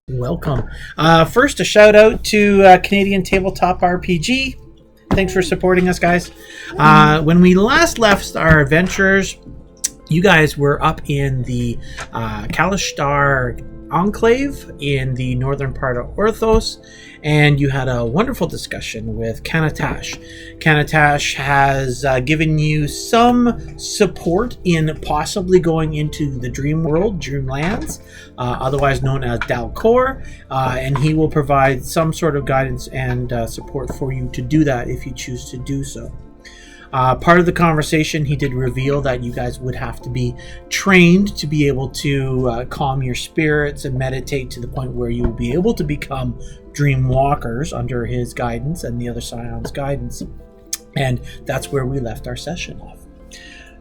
Welcome. First, a shout out to Canadian Tabletop RPG. Thanks for supporting us, guys. When we last left our adventurers, you guys were up in the Hyades Star Enclave in the northern part of Orthos, and you had a wonderful discussion with Kanatash. Kanatash has given you some support in possibly going into the dream world, Dreamlands, otherwise known as Dalcor, and he will provide some sort of guidance and support for you to do that if you choose to do so. Part of the conversation, he did reveal that you guys would have to be trained to be able to calm your spirits and meditate to the point where you will be able to become dream walkers under his guidance and the other Scion's guidance. And that's where we left our session off.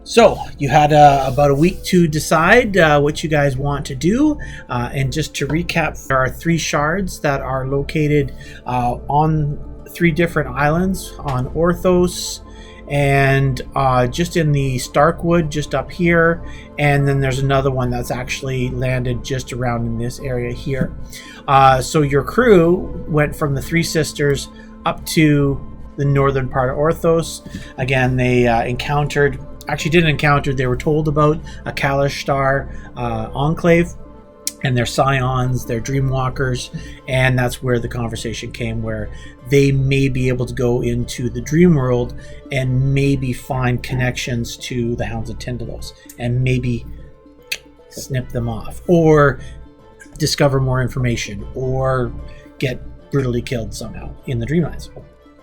So you had about a week to decide what you guys want to do. And just to recap, there are 3 shards that are located on 3 different islands on Orthos, and just in the Starkwood, just up here, and then there's another one that's actually landed just around in this area here. So your crew went from the 3 Sisters up to the northern part of Orthos. Again, they they were told about a Hyades Star Enclave and their Scions, their Dreamwalkers, and that's where the conversation came, where they may be able to go into the dream world and maybe find connections to the Hounds of Tyndalos and maybe snip them off or discover more information or get brutally killed somehow in the Dreamlands.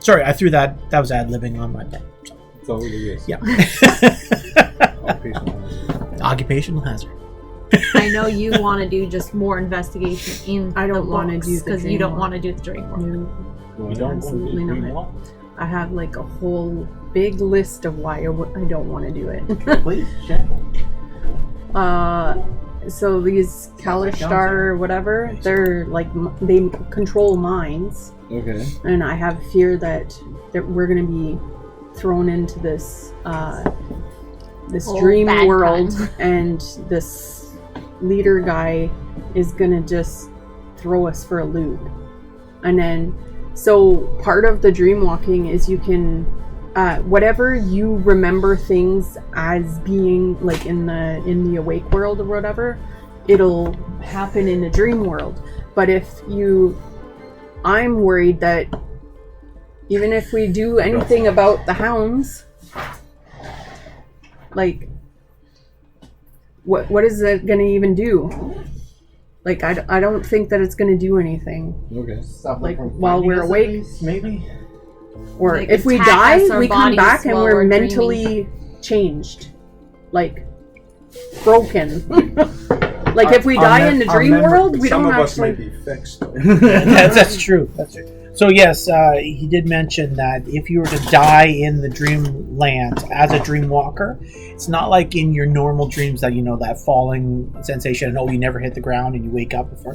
Sorry, I threw that was ad-libbing on my part. So it is. Yeah. Occupational hazard. Occupational hazard. I know you want to do just more investigation in I don't want to do the because you don't want to do the dream work. No, You don't absolutely want to do not. I have like a whole big list of why I don't want to do it. Please, check. So these Hyades Star or whatever, they're like, they control minds. Okay. And I have fear that we're going to be thrown into this dream bad world, time. and this leader guy is going to just throw us for a loop. And then, so part of the dream walking is you can, whatever you remember things as being like in the awake world or whatever, it'll happen in the dream world. But I'm worried that even if we do anything about the hounds, like, what is it going to even do? Like, I don't think that it's going to do anything. Okay. Stop Like, from while finding we're us, awake? at least, maybe. Or Like, if we attack us, die, our we come bodies back and while we're we're mentally changed. Like, broken. Like, if we die in the dream world, we don't Some of us may actually... be fixed, though. That's true. That's true. So yes, he did mention that if you were to die in the dreamland as a dream walker, it's not like in your normal dreams that, you know, that falling sensation and you never hit the ground and you wake up before.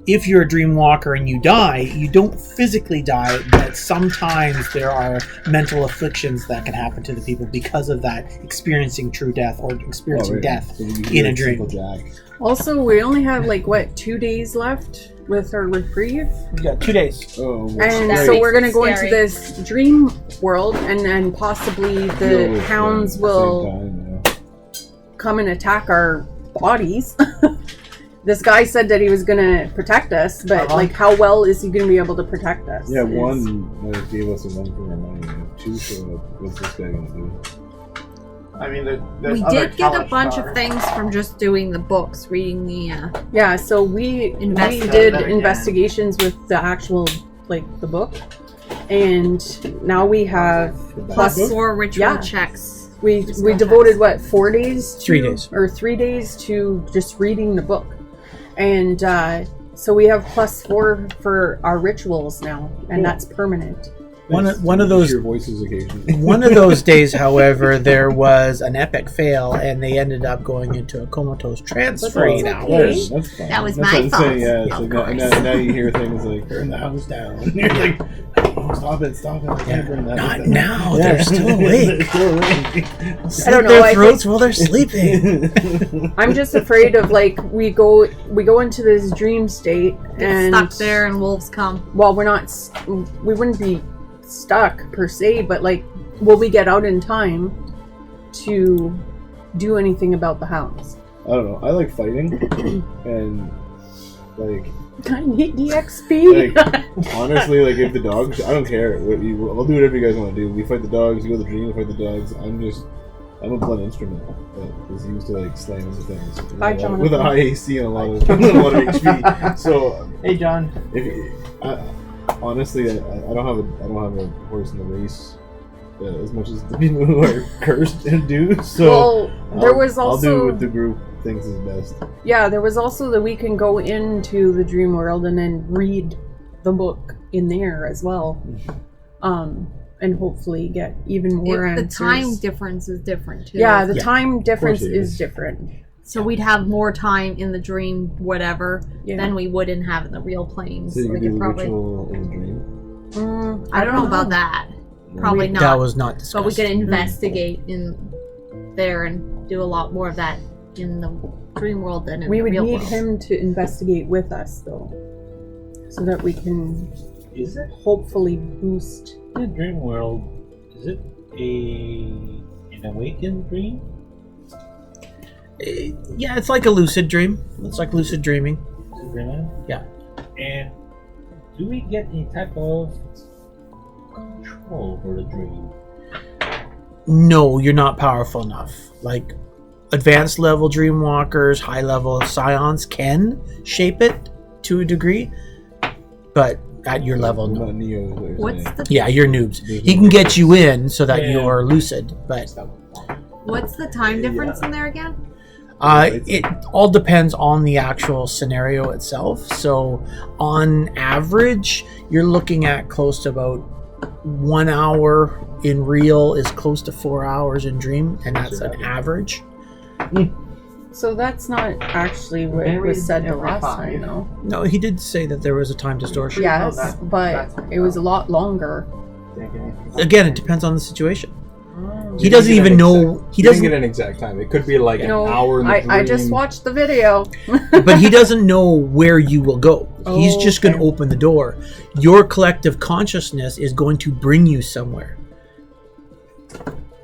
If you're a dream walker and you die, you don't physically die, but sometimes there are mental afflictions that can happen to the people because of that, experiencing true death or experiencing death So you in a get dream. single jag. Also, we only have, like, 2 days left with our reprieve? Yeah, 2 days. Oh, And That so makes we're going to it go into scary. this dream world, and then possibly the hounds will come and attack our bodies. This guy said that he was going to protect us, but like, how well is he going to be able to protect us? Yeah, one gave us a run for our money. And 2 showed up. What's this guy gonna do? I mean, there's We other did get a Hyades bunch Star. of things from just doing the books, reading the. Yeah, so we did investigations with the actual, like, the book, and now we have Plus plus 4 ritual Yeah. checks. we Ritual devoted checks. 4 days? 3 days. Or 3 days to just reading the book, and so we have plus 4 for our rituals now, and that's permanent. One of Hear those your voices occasionally. one of those days, however, there was an epic fail, and they ended up going into a comatose trance for 8 that's hours. okay. That's fine. That was That's my what I'm fault, saying, yeah, it's of like now, course. now you hear things like burn the house down. And you're like, oh, stop it. I can't burn that Not house down. now. They're still awake. They're still awake. I don't know, Their I throats while they're sleeping. I'm just afraid of like we go into this dream state Get and stuck there and wolves come. Well, we wouldn't be stuck per se, but like, will we get out in time to do anything about the hounds? I don't know. I like fighting, and like I need the XP. Like, honestly, like if the dogs, I don't care. I'll do whatever you guys want to do. We fight the dogs. You go to the dream. We fight the dogs. I'm a blunt instrument that is used to like slam into things. Hi, Jonathan. With a high AC and a lot of HP. So Hey, John. honestly, I don't have a horse in the race as much as the people who are cursed and do. So Well, there was I'll do also what the group thinks is best. yeah, there was also that we can go into the dream world and then read the book in there as well, and hopefully get even more The answers. time difference is different too. Yeah, the Yeah. time difference it is is. different. So we'd have more time in the dream, whatever, Yeah. than we would in having the real planes. So you can Like do it the probably. ritual in the dream. I don't know about that. Probably not. That was not discussed. But we can investigate in there and do a lot more of that in the dream world than in We the would real need world. him to investigate with us though, so that we can Is it hopefully boost. in the dream world? Is it an awakened dream? Yeah, it's like a lucid dream. It's like lucid dreaming. Is it dreaming? Yeah. And do we get any type of control over the dream? No, you're not powerful enough. Like advanced level dreamwalkers, high level scions can shape it to a degree, but at your level, We're no. not Neo, is what you're What's saying. the Yeah, you're noobs. He can get you in so that you're lucid, but What's the time difference in there again? it all depends on the actual scenario itself. So on average, you're looking at close to about 1 hour in real is close to 4 hours in dream, and that's an average. So that's not actually what Very was said the every last five. time, though. No, he did say that there was a time distortion. Yes, that's but it was a lot longer. Again, it depends on the situation. Oh. He doesn't even know. He You didn't doesn't. get an exact time. It could be like an hour in the dream. I just watched the video. But he doesn't know where you will go. He's just going to Okay. open the door. Your collective consciousness is going to bring you somewhere.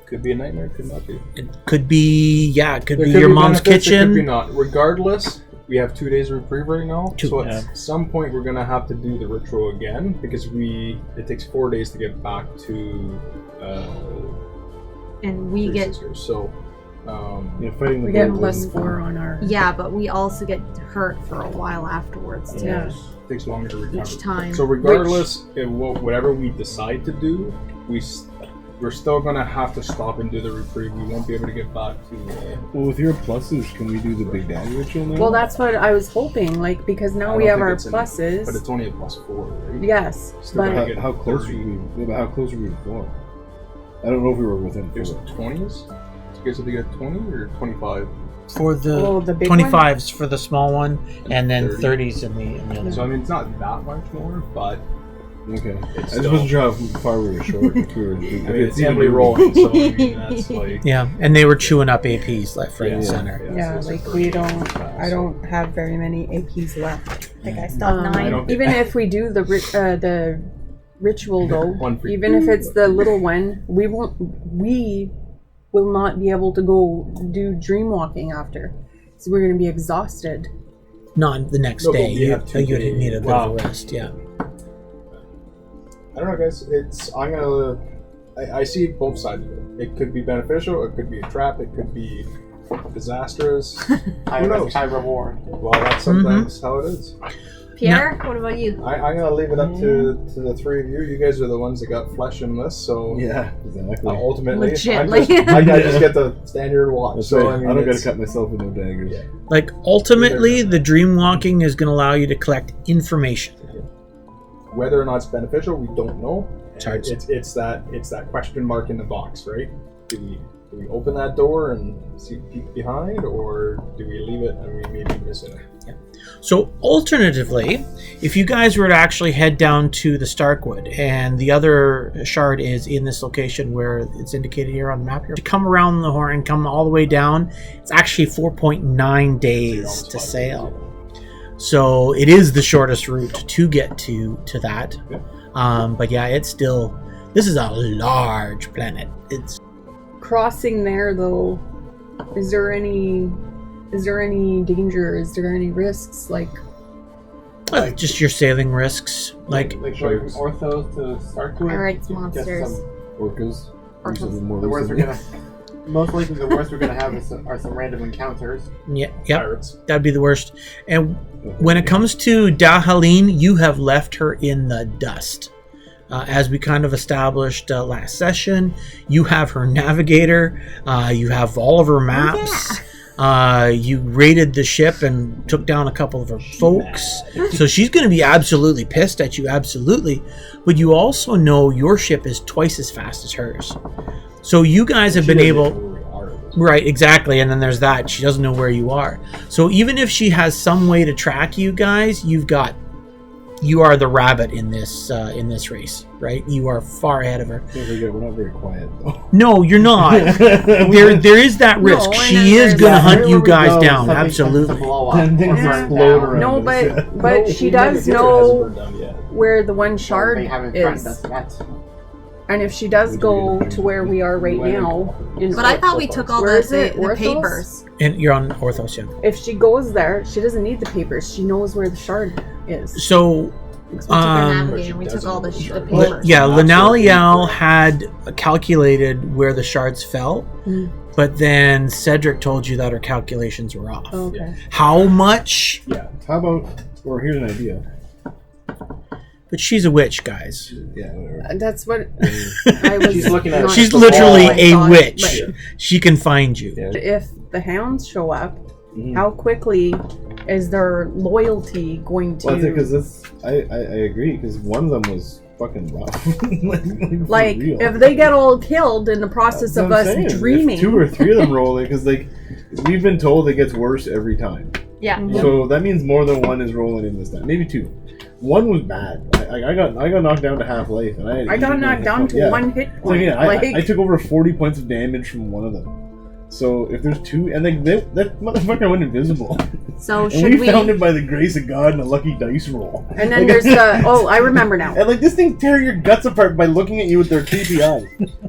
Could be a nightmare. Could not be. It could be, yeah, it could There be could your mom's benefits, there Could be kitchen. not. Regardless, we have 2 days of reprieve right now. Two, so yeah. at some point, we're gonna have to do the ritual again because it takes 4 days to get back to. And we Three get Sisters. So. Yeah, fighting the We get devil plus isn't 4 fun. on our. yeah, but we also get hurt for a while afterwards too. Yeah. Takes longer to recover. Each time. So regardless, whatever we decide to do, we're still gonna have to stop and do the reprieve. We won't be able to get back to. Well, with your pluses, can we do the Big Daddy ritual now? Well, that's what I was hoping, like, because I now don't we have think our it's pluses. But it's only a +4, right? Yes, Still but gotta how close were 30. we? Yeah, but how close were we before? I don't know if we were within There's 4. 20s. You guys have to get 20 or 25. For the the big one? 25s for the small one, and then 30. 30s in the other So I one. mean, it's not that much more, but Okay. I It's just still- wasn't sure how far we were short. If we were, I mean, if it's even heavily moving. rolling. So I mean, that's like. Yeah, and they were chewing up APs left, right, and Yeah. center. Yeah, so like it's we pretty don't. fast, I so- don't have very many APs left. I think I still have I 9. don't- Even if we do the ritual though, One for even if it's the little one, we will not be able to go do dream walking after. So we're gonna be exhausted. Not the next No, but day. we You have 2 you'd days. need a bit Wow. of a rest. Yeah. I don't know, guys. I see both sides of it. It could be beneficial. It could be a trap. It could be disastrous. High Who risk, knows? high reward. Well, that's sometimes how it is. Pierre, what about you? I'm gonna leave it up to the 3 of you. You guys are the ones that got flesh in this, so Yeah, exactly. ultimately, Legitly. I just get to stand here and watch. That's So right. I mean, I don't got to it's- cut myself with no daggers. Yeah. Like ultimately, the dream walking is going to allow you to collect information. whether or not it's beneficial, we don't know. It's hard to It's that question mark in the box, right? Do we open that door and see peek behind, or do we leave it and we maybe miss it? Yeah. So alternatively, if you guys were to actually head down to the Starkwood, and the other shard is in this location where it's indicated here on the map here, to come around the horn and come all the way down, it's actually 4.9 days to sail. So it is the shortest route to get to that. But yeah, it's still, this is a large planet. It's Crossing there, though, is there any danger? Is there any risks? Like just your sailing risks. Like going from Orthos to Starkwood. Alright, to get monsters. some- Orcas. Orcas. Recently, more The worst we're recently. gonna, most likely the worst we're gonna have are some random encounters. yep, Pirates. that'd be the worst. And when it comes to Dahaline, you have left her in the dust. As we kind of established last session, you have her navigator, you have all of her maps, you raided the ship and took down a couple of her folks. So she's going to be absolutely pissed at you, absolutely. But you also know your ship is twice as fast as hers. So you guys have been able... Right, exactly, and then there's that. She doesn't know where you are. So even if she has some way to track you guys, you are the rabbit in this race, right? You are far ahead of her. Don't forget, we're not very quiet though. No, you're not. there is that risk. and She then is there's going to that. hunt you guys Something down. Something tends to Absolutely. blow up Then or things burn explode down. around. no, us. but she does know where the one shard They haven't threatened is, us yet. and if she does go to where we are right now, But I thought we took all Where the, is it? the Orthos? papers. And you're on Orthos, yeah. if she goes there, she doesn't need the papers. She knows where the shard is. So, We took our navigator But she and we took doesn't all know the the shard. papers. yeah, Not Linalial had calculated where the shards fell, but then Cedric told you that her calculations were off. Okay. How much? Yeah. How about, or here's an idea. But she's a witch, guys. Yeah, whatever. That's what I was. She's looking at not She's the literally wall, I a thought, witch. but She can find you. Yeah. if the hounds show up, Mhm. how quickly is their loyalty going to? Well, because this, I agree, because one of them was fucking rough. for like, real. if they get all killed in the process That's of what us I'm saying. dreaming, If 2 or 3 of them roll it, because like we've been told it gets worse every time. Yeah. Mhm. So that means more than one is rolling in this time. Maybe 2. One was bad. I got knocked down to half life, and I I got knocked down to yeah. one hit So, point. yeah, like, I took over 40 points of damage from one of them. So if there's 2, and like that motherfucker went invisible, So and should we found we? it by the grace of God and a lucky dice roll. and then Like- there's the. Oh, I remember now. And like this thing tear your guts apart by looking at you with their creepy eyes.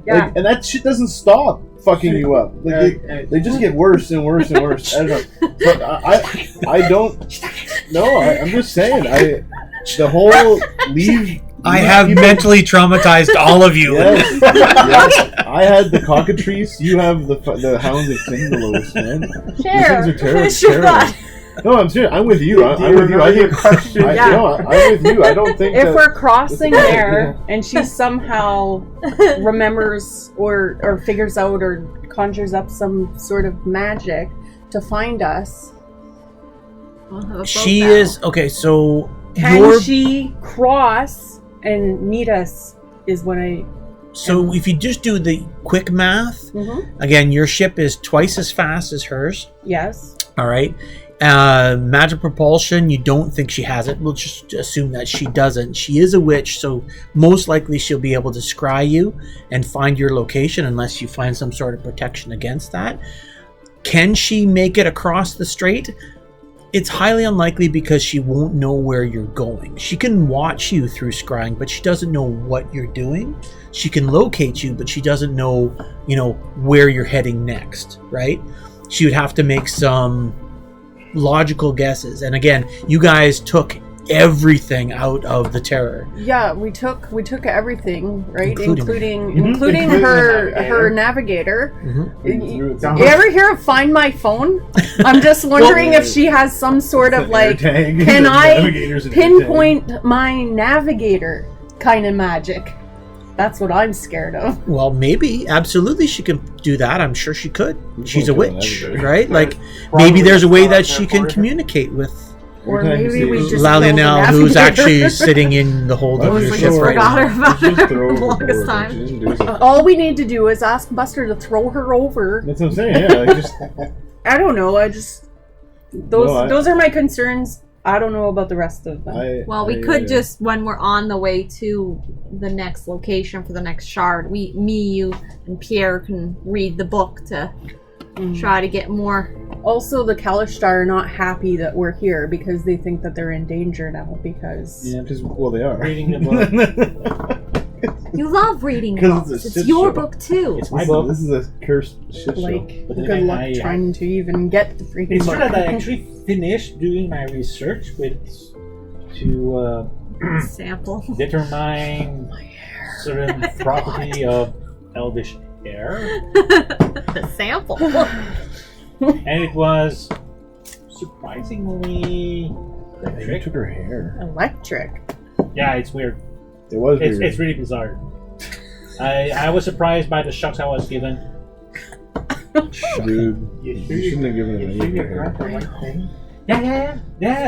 Yeah. Like, and that shit doesn't stop fucking you up. Like they just get worse and worse and worse. I don't know. But I don't. No, I'm just saying. The whole leave. I have mentally traumatized all of you. Yes, yes. I had the cockatrice. You have the hounds of Fingalos, man. These Share. things are terrible. Finish your thought. No, I'm serious. I'm with you. I'm with you. I think. Yeah. No, I'm with you. I don't think. If that, we're crossing there and she somehow remembers or figures out or conjures up some sort of magic to find us, We'll have a boat She battle. is okay. So can your she cross and meet us? Is what I. so if you just do the quick math again, your ship is twice as fast as hers. Yes. All right. Magic propulsion, you don't think she has it. We'll just assume that she doesn't. She is a witch, so most likely she'll be able to scry you and find your location unless you find some sort of protection against that. Can she make it across the strait? It's highly unlikely because she won't know where you're going. She can watch you through scrying, but she doesn't know what you're doing. She can locate you, but she doesn't know, where you're heading next, right? She would have to make some logical guesses. And again, you guys took everything out of the terror. Yeah, we took everything, right? Including Including the her navigator. threw it You ever hear of Find My Phone? I'm just wondering if she has some sort of like, can I pinpoint my navigator kind of magic? That's what I'm scared of. Well, maybe, absolutely, she can do that. I'm sure she could. She's a Won't kill witch, everybody. right? Like, Probably maybe there's a way not that she can there for her. communicate with Or Every time you maybe say we it. just Lalionel, killed the who's navigator. actually sitting in the hold of Let's your We just ship just throw right forgot now. her about Just it throw the her longest overboard. time. She didn't do something. All we need to do is ask Buster to throw her over. That's what I'm saying. Yeah, like just I don't know. I just No, those are my concerns. I don't know about the rest of them. Well, we could just, when we're on the way to the next location for the next shard, you, and Pierre can read the book to try to get more. Also, the Kalishtar are not happy that we're here because they think that they're in danger now because... Yeah, because well, they are. Reading the book. You love reading 'Cause books. it's a It's shit your show. book too. It's my book. This is a cursed shit show. Like, But then good again, luck I- trying to even get the freaking It's book. true that I actually finished doing my research to Sample. determine certain property of elvish hair, The sample. and it was surprisingly You electric. took her hair. Electric. Yeah, it's weird. It was weird. It's really bizarre. I was surprised by the shocks I was given. Dude, You you shouldn't have given him you any sure hair. you grabbed the right thing? Yeah.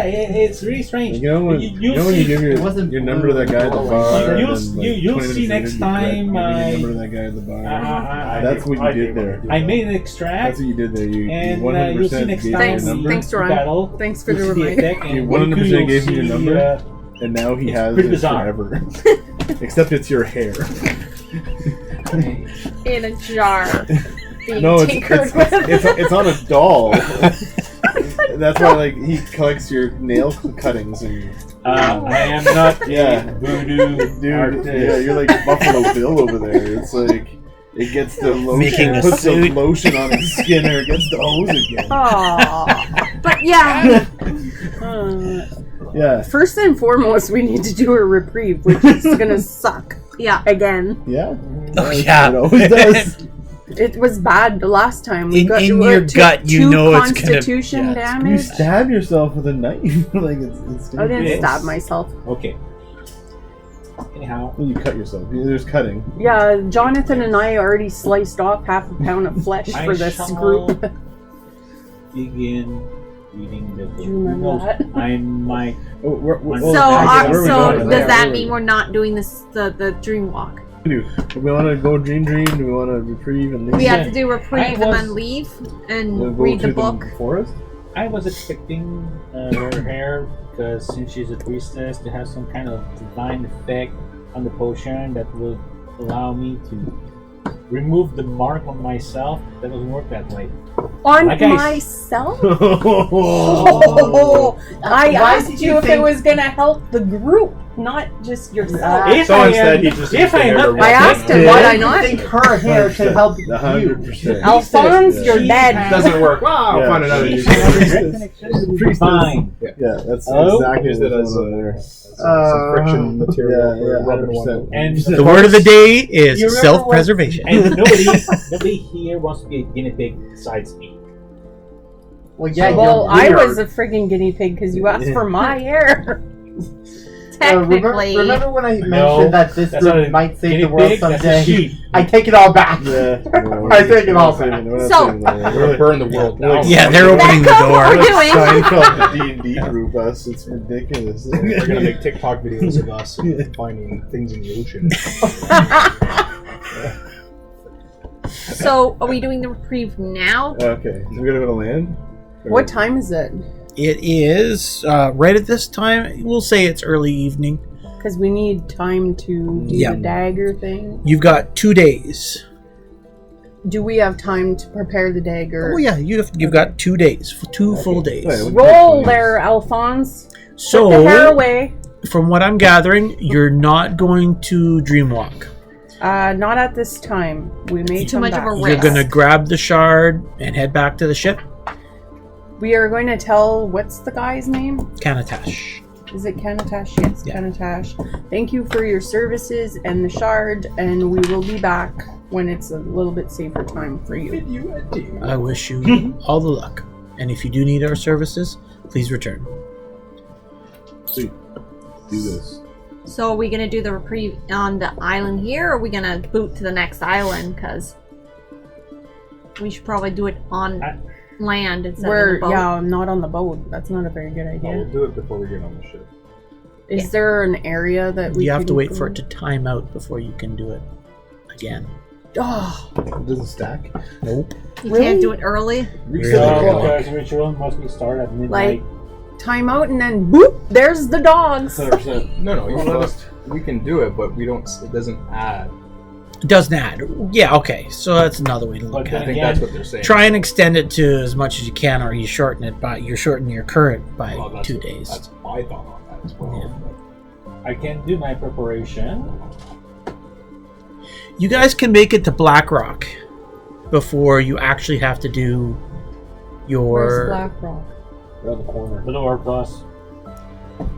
It's really strange. You know when you give It wasn't your number to that guy at the blue, bar, You'll- and then, you'll 20 see minutes next later, you time regret I- giving your number to that guy at the bar. I That's what you did there. made an extract, That's what you did there. You and 100% you'll see gave next me time your Thanks. number, Thanks, Ron. battle. Thanks for You'll the see the reminder. effect, and You when 100% you'll gave me your see, number. and now he It's has pretty it bizarre. forever. Except it's your hair. In a jar. Being No, it's tinkered with. it's on a doll. That's why like he collects your nail cuttings and I am not Yeah. a voodoo dude, artist. yeah, you're like Buffalo Bill over there. It's like it gets the lotion, Making a puts suit. the lotion on his skin, or it gets the hose again. Aww. But yeah, Yeah, First and foremost, we need to do a reprieve, which is gonna suck yeah. again. yeah. Oh, yeah. It always does. It was bad the last time. We In- got in we your took gut, you 2 know it's gonna- constitution yeah, You damage. stab yourself with a knife. Like it's I didn't Yes. stab myself. Okay. Anyhow, Well, you cut yourself. There's cutting. Yeah, Jonathan and I already sliced off half a pound of flesh I for this shall group. begin reading the book. Do you remember Who knows? that? I might. Oh, So, So, where are we so going? does Where that are we mean we're not doing this the dream walk? do we want to go dream? Do we want to reprieve and leave? We have to do reprieve I and was- then leave We'll and go read to the book. forest. I was expecting her hair, because since she's a priestess, to have some kind of divine effect on the potion that would allow me to remove the mark on myself. That doesn't work that way. On Like I- myself? Oh. I Why asked did you you if it think- was gonna help the group, not just yourself. If So I instead, am- he just if used the I am hair not- to I walk asked in. him, Why why do I you not? think her hair can help you? 100%. Alphonse, you're She dead. has- Doesn't work. Well, I'll Yeah. find another She use. has fine. Yeah, that's Oh. exactly Use what's it as going on there. some friction material Yeah, for yeah, rubbing 100%. one. And The word of the day is You remember self-preservation. And nobody here wants to be a guinea pig besides me. Well, yeah, Well, I you're was a friggin' guinea pig because you asked for my hair. Technically, remember when I mentioned No, that this that's not group a might save guinea the world pig, that's a someday? sheep. I take it all back. Yeah. No, I think it all we're not back. saving- we're not So- saving that. We're gonna burn the world now. Yeah, they're opening the That's door. what We're we're like doing. Seinfeld, the D&D group, us. It's ridiculous. We're gonna make TikTok videos of us finding things in the ocean. so are we doing the reprieve now? Okay, so we're gonna go to land? Or- What time is it? It is right at this time. We'll say it's early evening. Because we need time to do Yeah. the dagger thing. You've got 2 days. Do we have time to prepare the dagger? Oh yeah, you've got 2 days, 2 full days. Oh, yeah, Roll there, Alphonse. Put the hair So, away. from what I'm gathering, you're not going to dreamwalk. Not at this time. We may Too come much of back. a You're risk. gonna grab the shard and head back to the ship. We are going to tell, what's the guy's name? Kanatash. Is it Kanatash? Yes, Yeah. Kanatash. Thank you for your services and the shard, and we will be back when it's a little bit safer time for you. I wish you all the luck. And if you do need our services, please return. Sweet. Do this. So are we gonna do the reprieve on the island here, or are we gonna boot to the next island? Because we should probably do it on land instead Where, of the boat. yeah, I'm not on the boat. That's not a very good We'll idea. do it before we get on the ship. Is there an area that we You have can to wait go? for it to time out before you can do it again. Oh, It doesn't stack. Nope. You Really? can't do it early. Reset the No, clock. because ritual must be started at midnight. time out and then boop, there's the dogs. 100%. No, you let us. We can do it, but we don't. It doesn't add. It doesn't add. Yeah, okay. So that's another way to look But at I it. think Yeah. that's what they're saying. Try and extend it to as much as you can, or you shorten it by you shorten your current by Well, that's 2 what- days. That's my thought on that as well. Yeah. I can do my preparation. You guys can make it to Blackrock before you actually have to do Where's your. Blackrock? Around the corner. Below our plus.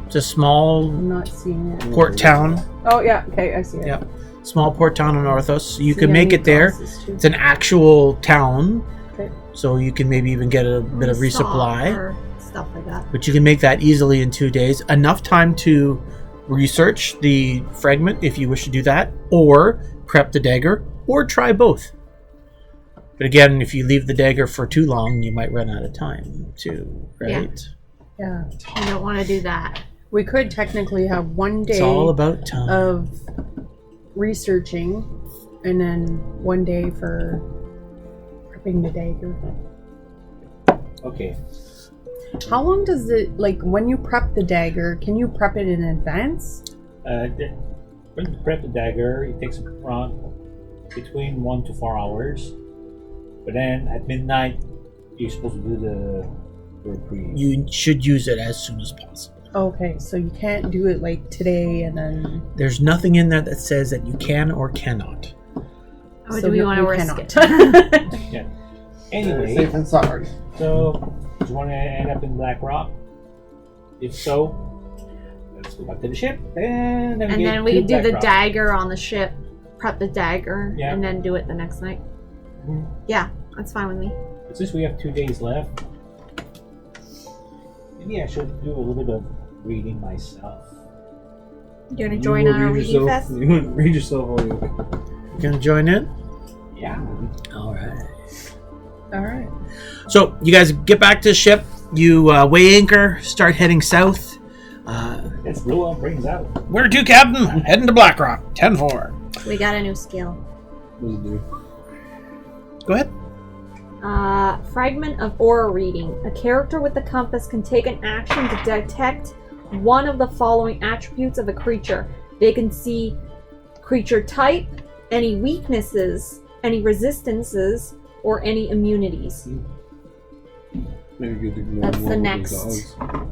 It's a small I'm not seeing it. port town. Oh yeah, okay, I see it. Yep. Small port town on Orthos. So you See, can I make need it there. glasses, too. It's an actual town. Okay. So you can maybe even get a bit of Restock resupply. or stuff like that. But you can make that easily in 2 days. Enough time to research the fragment if you wish to do that, or prep the dagger, or try both. But again, if you leave the dagger for too long, you might run out of time too, right? Yeah. You don't want to do that. We could technically have one day It's all about time. of researching and then one day for prepping the dagger. Okay. How long does it, like, when you prep the dagger, can you prep it in advance? When you prep the dagger, it takes around between 1 to 4 hours. But then at midnight, you're supposed to do the reprieve. You should use it as soon as possible. Okay, so you can't do it like today and then. There's nothing in there that says that you can or cannot. Or so do we no, want to we risk cannot. it? Yeah. Safe Anyway, and sorry. so do you want to end up in Black Rock? If so, let's go back to the ship and then, And then we can do the Black Rock. dagger on the ship, prep the dagger, Yeah. and then do it the next night. Mhm. Yeah, that's fine with me. Since we have 2 days left, maybe I should do a little bit of reading myself. You gonna join our reading fest? You want to read yourself all you. You gonna join in? Yeah. All right. Alright. So you guys get back to the ship. You weigh anchor, start heading south. Let's blow our brains out. Where to, Captain? Heading to Blackrock. 10-4. We got a new skill. What does it do? Go ahead. Fragment of aura reading. A character with the compass can take an action to detect one of the following attributes of a creature. They can see creature type, any weaknesses, any resistances, or any immunities. Maybe good to know That's more the about next those dogs.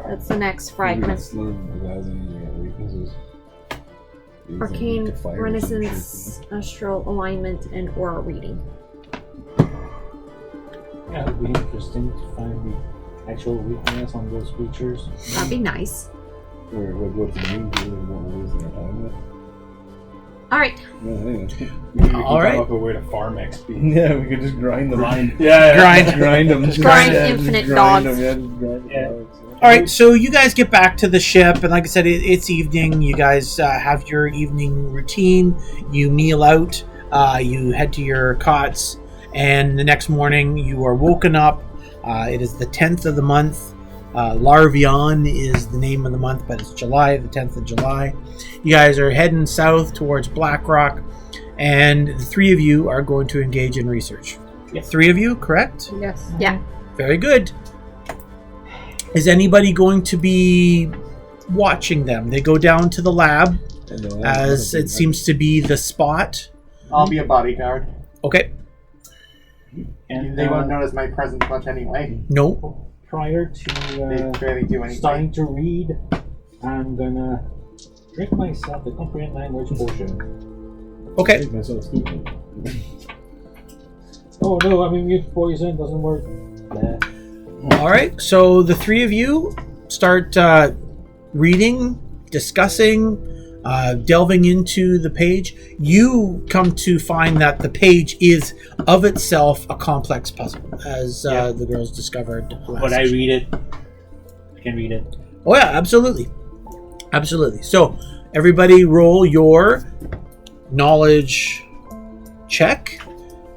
That's the next Maybe fragment. it's learn the guys and using weaknesses. Use them Arcane, to fire some Renaissance, Astral Alignment, and Aura Reading. Yeah, it would be interesting to find the actual weakness on those creatures. That'd be nice. shit. Or what's the name to it and what it is in our time with. Alright. Yeah, anyway. Maybe we can All right. come up with a way to farm XP. Yeah, we could just grind them. Yeah, Grind. Grind them. Just grind infinite grind dogs. Them, yeah, just grind Yeah. the dogs. All right, so you guys get back to the ship, and like I said, it's evening. You guys have your evening routine. You meal out. You head to your cots, and the next morning you are woken up. It is the 10th of the month. Larvion is the name of the month, but it's July, the 10th of July. You guys are heading south towards Blackrock, and the three of you are going to engage in research. Yep. 3 of you, correct? Yes. Yeah. Very good. Is anybody going to be watching them? They go down to the lab, as it seems to be the spot. I'll be a bodyguard. Okay. And They won't notice my presence much anyway. No. prior They to barely do anything. starting to read, I'm gonna drink myself the comprehend language potion. Okay. Make myself stupid. Oh no, I mean mute poison doesn't work. Nah. All right. So the 3 of you start reading, discussing, delving into the page. You come to find that the page is of itself a complex puzzle, as the girls discovered last But I session. read it. I can read it. Oh yeah, absolutely. Absolutely. So everybody roll your knowledge check.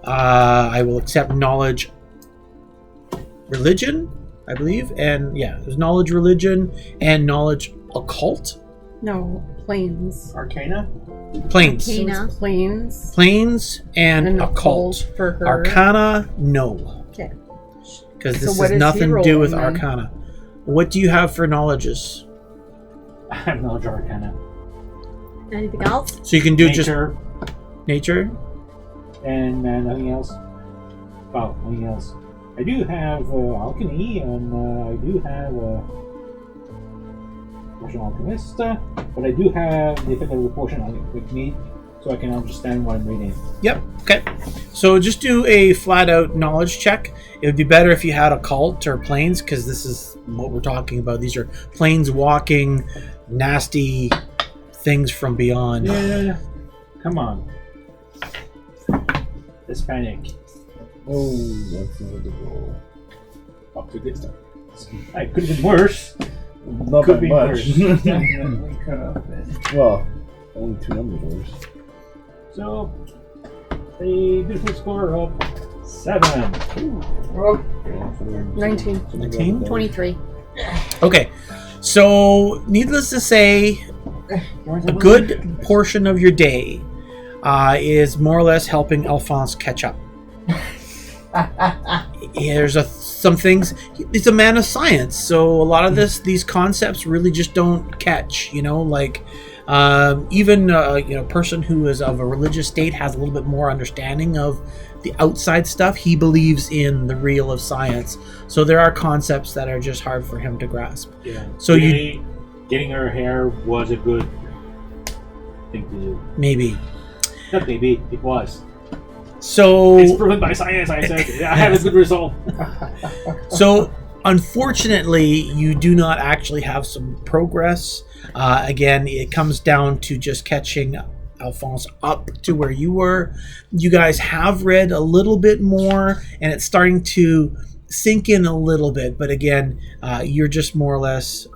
I will accept knowledge religion, I believe, and there's knowledge religion and knowledge occult. No, planes. Arcana? Planes. Arcana. So it's planes. Planes and occult. for her. Arcana, no. Okay. Because So this what has is nothing he to do with rolling then? Arcana. What do you have for knowledges? I have knowledge arcana. Anything else? So you can do just Nature nature? and nothing else. Oh, nothing else. I do have alchemy, and I do have potion alchemist, but I do have the effect of the potion with me, so I can understand what I'm reading. Yep. Okay. So just do a flat out knowledge check. It would be better if you had occult or planes, because this is what we're talking about. These are planes walking, nasty things from beyond. Yeah. Come on. Hispanic. Oh, that's not a good roll. Up to a good start. I could have been worse. Not Could by be much. worse. Definitely could have been. Well, only 2 numbers worse. So, a beautiful score of 7. Oh, 19. 19? 23. Okay. So, needless to say, a good portion of your day is more or less helping Alphonse catch up. There's some things. He's a man of science, so a lot of these concepts really just don't catch. Like even a person who is of a religious state has a little bit more understanding of the outside stuff. He believes in the real of science, so there are concepts that are just hard for him to grasp. Yeah. So getting her hair was a good thing to do. maybe. Not maybe, it was. So It's proven by science, I said. I had a good result. So, unfortunately, you do not actually have some progress. Again, it comes down to just catching Alphonse up to where you were. You guys have read a little bit more, and it's starting to sink in a little bit. But again, you're just more or less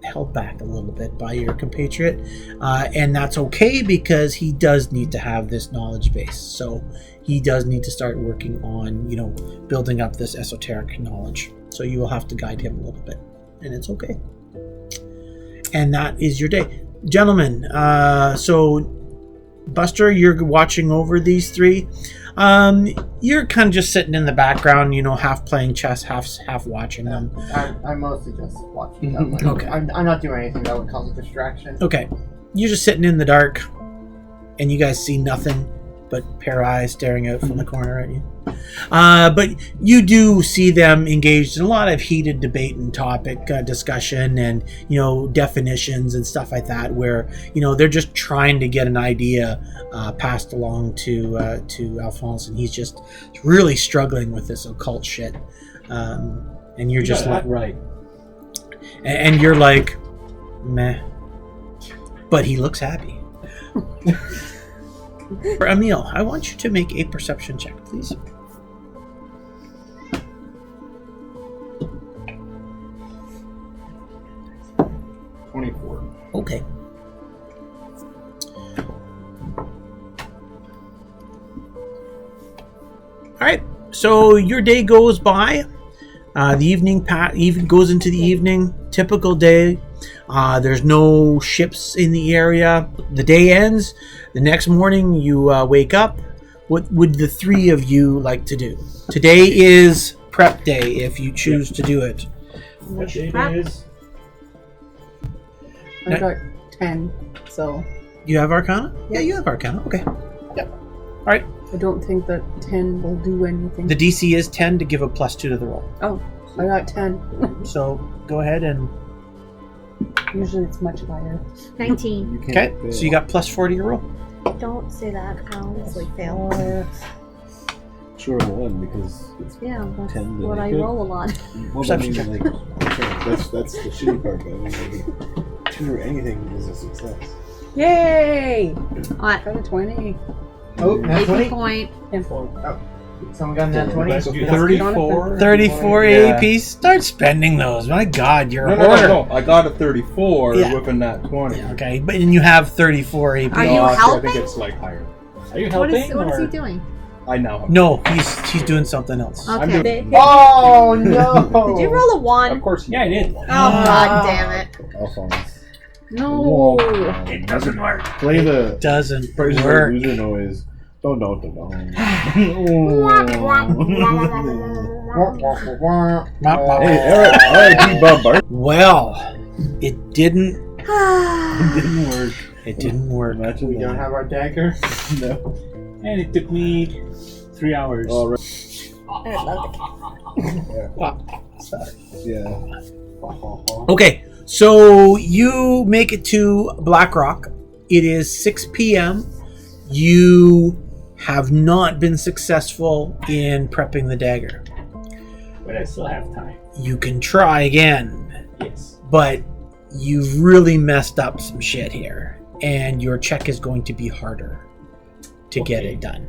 held back a little bit by your compatriot. And that's okay, because he does need to have this knowledge base. So he does need to start working on, building up this esoteric knowledge. So you will have to guide him a little bit, and it's okay. And that is your day, gentlemen. So Buster, you're watching over these three. You're kind of just sitting in the background, half playing chess, half watching them. I'm mostly just watching them. Okay. I'm not doing anything that would cause a distraction. Okay, you're just sitting in the dark, and you guys see nothing but pair of eyes staring out from the corner at you. But you do see them engaged in a lot of heated debate and topic discussion, and definitions and stuff like that, where they're just trying to get an idea passed along to Alphonse, and he's just really struggling with this occult shit. And you're just like, right. and you're like, meh. But he looks happy. Emil, I want you to make a perception check, please. Okay. All right. So your day goes by. The evening even goes into the evening. Typical day. There's no ships in the area. The day ends. The next morning you wake up. What would the three of you like to do? Today is prep day if you choose to do it. What day Prep? it is? I got 10, so You have Arcana? Yeah, you have Arcana. Okay. Yep. All right. I don't think that 10 will do anything. The DC is 10 to give a +2 to the roll. Oh, I got 10. So go ahead and... Usually it's much higher. 19. Okay, so you got +4 to your roll. Don't say that. I'll easily fail. Sure, one because it's Yeah, that's 10 what I good. roll a lot. Well, Perception I mean, that's the shitty part. But I mean, 2 or anything is a success. Yay! What? Got a 20. Oh, nat 20? Point. And Someone got nat 20? 34. 34 Yeah. AP. Start spending those. My God, you're a No, hoarder. no. I got a 34 Yeah. with a nat 20. Yeah, okay, but then you have 34 AP. Are you No, actually, I helping? think it's like higher. Are you What helping? is he or- doing? I now have. No, he's doing something else. Okay. Oh no! Did you roll a 1? Of course. Yeah, I did. Oh, god damn it. Alphonse. No. It doesn't work. Play the Doesn't Praise work. loser noise. Don't. Hey, R.I.P. Bob Bart. Well, it didn't Didn't work. It didn't work. Imagine We don't that. have our dagger. No. And it took me 3 hours. All right. I love the Yeah. Okay, so you make it to Black Rock. It is 6 p.m. You have not been successful in prepping the dagger. But I still have time. You can try again, Yes. but you've really messed up some shit here, and your check is going to be harder to get it done.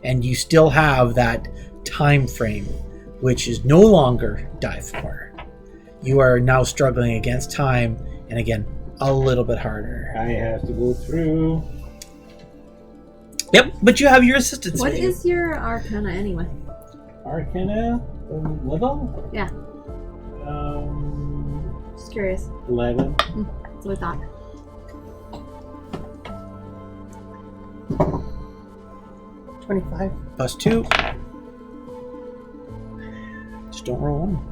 And you still have that time frame, which is no longer die 4. You are now struggling against time, and again, a little bit harder. I have to go through. Yep, but you have your assistance. What with you. is your arcana anyway? Arcana level? Yeah. Just curious. 11. That's what I thought. Plus 2. Just don't roll 1.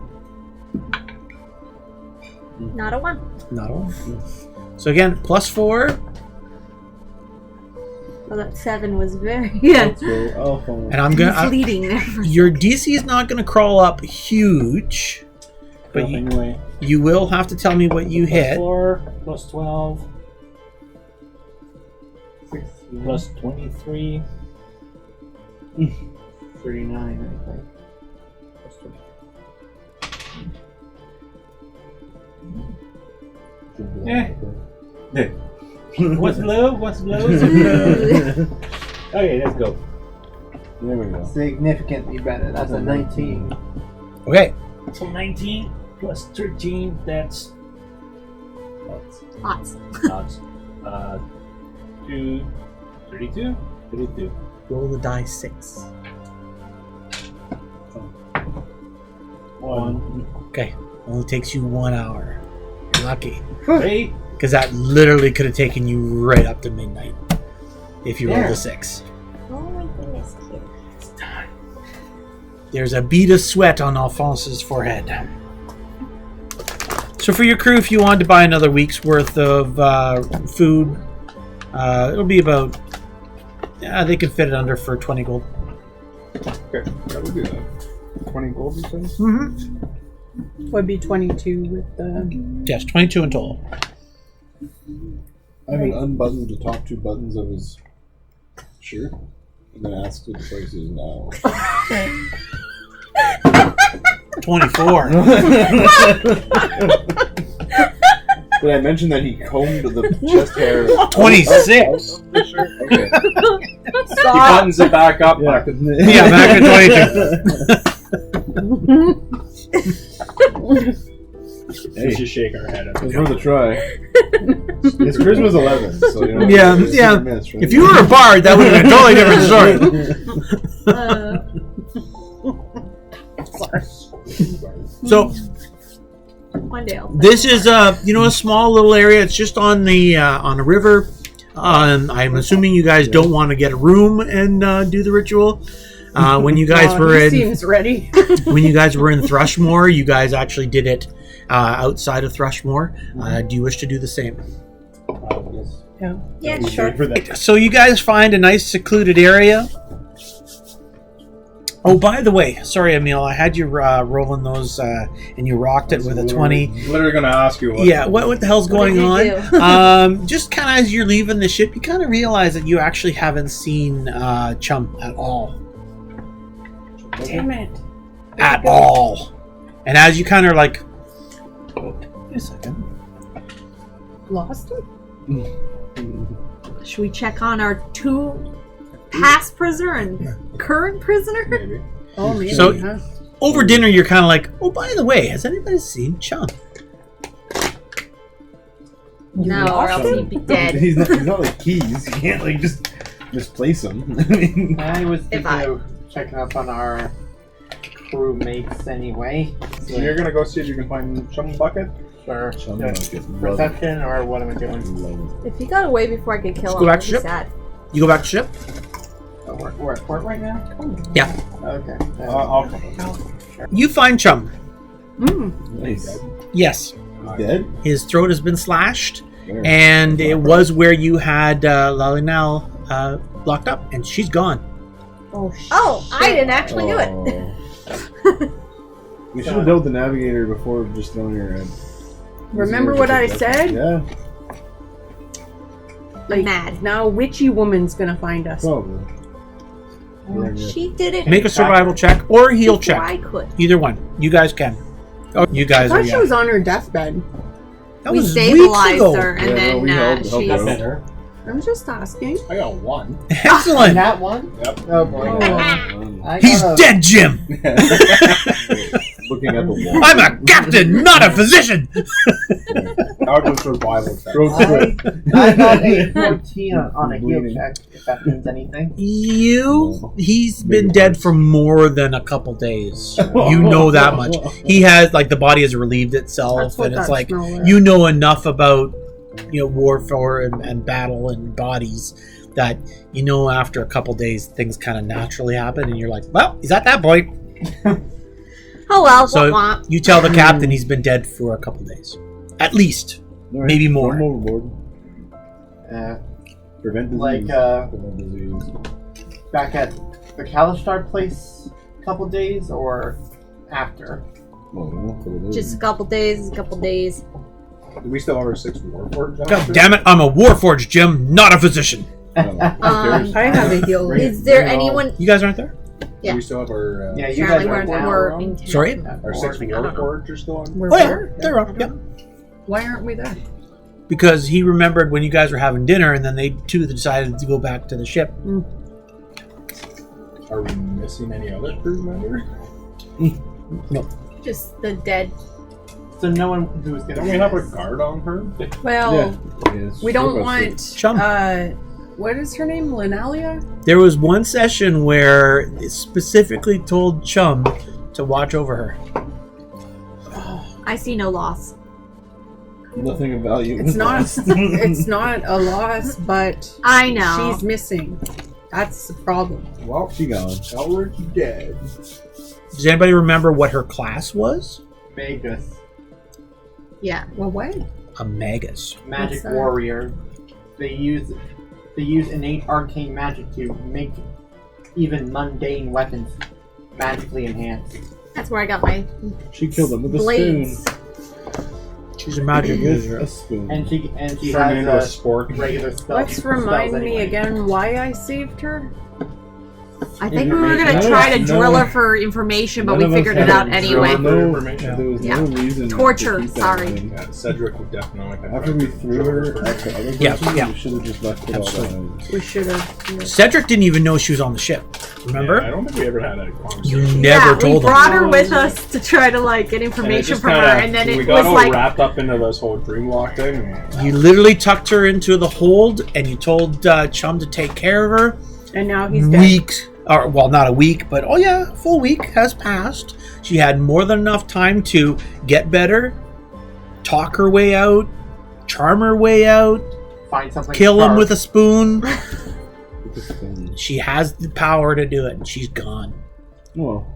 Not a 1. Not a 1. So again, plus 4. Well, that 7 was very yeah. And I'm gonna. Fleeting there. Your DC is not gonna crawl up huge, but Well, anyway. you will have to tell me what you Plus hit. 4, plus 12, plus 23. 39, I think. What's low? What's low? Okay, let's go. There we go. Significantly better. That's a 19. Okay, So 19 plus 13, that's Lots. odds. 2, 32? 32. roll the die 6. 1. Okay, only takes you 1 hour. You're lucky, 3. because that literally could have taken you right up to midnight if you rolled Yeah. a 6. Oh my goodness, kid. There's a bead of sweat on Alphonse's forehead. So for your crew, if you wanted to buy another week's worth of food, it'll be about... they could fit it under for 20 gold. Okay, that would do that. 20 gold, you said? Mm-hmm. Would be 22 with the. Yes, 22 in total. Ivan unbuttons the top 2 buttons of his shirt and then asks what the price is now. 24. Did I mention that he combed the chest hair? 26. Okay. He buttons it back up. Yeah. Yeah, back at 22. Let's just shake our head at It's worth a try. His charisma's 11, so you know. Yeah, it's yeah. hit or miss, right? If you were a bard, that would have been a totally different story. So One day I'll this is a small little area. It's just on the on a river. I'm assuming you guys don't want to get a room and do the ritual. When you guys were he in seems ready. when you guys were in Thrushmore, you guys actually did it outside of Thrushmore. Do you wish to do the same? Yes. Yeah, sure. So you guys find a nice secluded area. Oh, by the way, sorry, Emil, I had you rolling those, and you rocked it with a 20. Literally gonna ask you what. Yeah, what the hell's What going did you on? Just kind of as you're leaving the ship, you kind of realize that you actually haven't seen Chum at all. Damn it. At all. And as you kind of like... Wait a second. Lost him? Should we check on our 2 past prisoner and current prisoner? Maybe. Oh, maybe. So- huh? Over dinner, you're kind of like, oh, by the way, has anybody seen Chum? No, or else he'd be dead. He's not like keys. You can't like just misplace them. I mean, I was If thinking of checking up on our crewmates anyway. So you're gonna go see if you can find Chum Bucket? Sure. Chum Yeah. Bucket. Perception, or what am I doing? Love If he got away before I could kill Let's him, go back I'd to be ship. sad. You go back to ship. Oh, we're at port right now? Yeah. Okay. I'll You find Chum. Mm. it. Nice. Yes. Dead? His throat has been slashed, Where? and it was where you had Lalinel locked up, and she's gone. Oh, shit. Oh, I didn't actually do it. Oh. We should have dealt with the navigator before just throwing her head. Remember what I said? Yeah, Like, Mad. now witchy woman's gonna find us. probably. She did it Make a survival check or heal before check. I could. Either one. You guys can. Oh, you I guys are. thought she Yeah. was on her deathbed. That We was stabilized weeks ago. her, and Yeah, then we helped she's. her. better. I'm just asking. I got one. Excellent. That one? Yep. Oh boy. Um, I He's got a- dead, Jim. Looking at the wall. I'm a captain, not a physician. I'll do survival check. Real quick. I got a 14 on a heal check, if that means anything. He's been dead for more than a couple days. You know that much. He has, like, the body has relieved itself, That's what and it's that like, smell was. you know enough about, warfare and battle and bodies that you know after a couple days things kind of naturally happen, and you're like, well, he's at that point. Oh well, So wah, wah. you tell the captain he's been dead for a couple days, at least. All right, Maybe more. I'm overboard. Prevent disease. Like, Prevent disease. back at the Calistar place a couple days, or after? Just a couple days, Do we still have our 6 Warforged? God damn it, I'm a warforged, Jim, not a physician. I have a heal. Is there anyone? You guys aren't there? Yeah. Do we still have our Yeah, you guys Apparently are we're now. in town. Sorry? our 6 Warforged are still on? We're Oh yeah, there? they're up. Yep. Why aren't we there? Because he remembered when you guys were having dinner, and then they two decided to go back to the ship. Are we missing any other crew members? Just the dead. So no one who's gonna Don't be we have a missed. guard on her? Well, Yes, we don't robust. want. Chum. What is her name? Linalia? There was one session where it specifically told Chum to watch over her. I see no loss. Nothing of value. It's not. It's not a loss, but I know. she's missing. That's the problem. Well, She gone. Elric's dead. Does anybody remember what her class was? Magus, Yeah. Well, what? A magus. magic What's that? warrior. They use innate arcane magic to make even mundane weapons magically enhanced. That's where I got my She killed him with a blades. spoon. She's a magic With user. a spoon. And she Turned into a has spork. regular spells. Let's remind spells me anyway. again why I saved her. I think we were gonna None try of to us drill know. her for information, but None we of us figured it had out it. anyway. There was Information. there was Yeah. no reason Torture, to keep that sorry. in. Yeah, Cedric would definitely have After we threw her at the other Yeah, person, yeah. we should have just left it all Absolutely. behind. We should have. Cedric didn't even know she was on the ship. Remember? Yeah, I don't think we ever had that You conversation. never we told him. brought her with us to try to like get And it information just from her, kinda- and then we it got was all like, wrapped up into this whole dreamwalk thing. You literally tucked her into the hold, and you told Chum to take care of her. And now he's dead. Weeks, or well, not a week, but oh yeah, full week has passed. She had more than enough time to get better, talk her way out, charm her way out, Find something. kill him sharp. with a spoon. With a spoon. She has the power to do it, and she's gone. Well,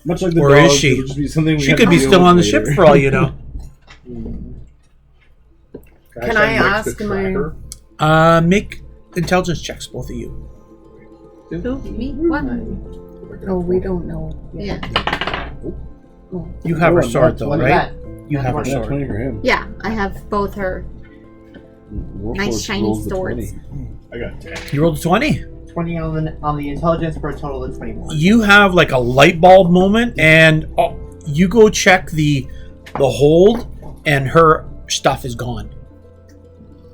much like the Or dog, is she? it would just be something we She have could to be deal still with on the later. ship for all you know. Can I ask my- Make intelligence checks, both of you. who? Me? What? Oh, we don't know. Yeah. You have her Oh, sword, though, Look at right? that. You have her Yeah, sword. 20 for him. Yeah, I have both her. Warforged Nice shiny rolls the swords. 20. I got 10. You rolled a 20. 20 on the intelligence for a total of 21. You have like a light bulb moment, and you go check the hold, and her stuff is gone.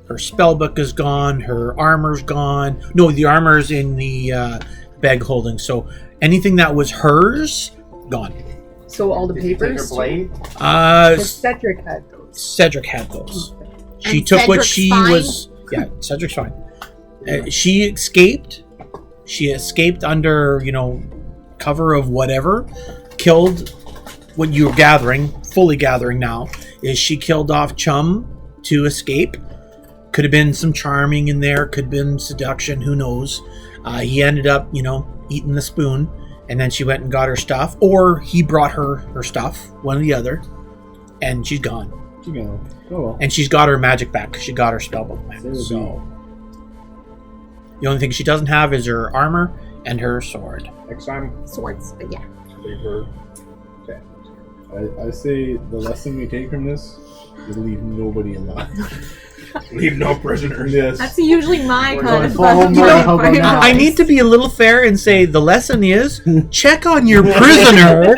Her spellbook is gone. Her armor's gone. No, the armor's in the bag holding. So anything that was hers, gone. So all the Did you take her papers. blade? Because Cedric had those. Cedric had those. She And took what Cedric's she fine? was. Yeah, Cedric's fine. She escaped. She escaped under, cover of whatever. Killed. What you're fully gathering now, is she killed off Chum to escape. Could have been some charming in there. Could have been seduction. Who knows? He ended up, eating the spoon, and then she went and got her stuff, or he brought her stuff, one or the other, and she's gone. She's gone. Oh well. And she's got her magic back. She got her spellbook back. So the only thing she doesn't have is her armor and her sword. Next time, Swords, but yeah. leave her. Okay. I say the lesson we take from this is leave nobody alive. Leave no prisoners. Yes. That's usually my We're kind of going full stuff. hobo now. I need to be a little fair and say the lesson is check on your prisoner.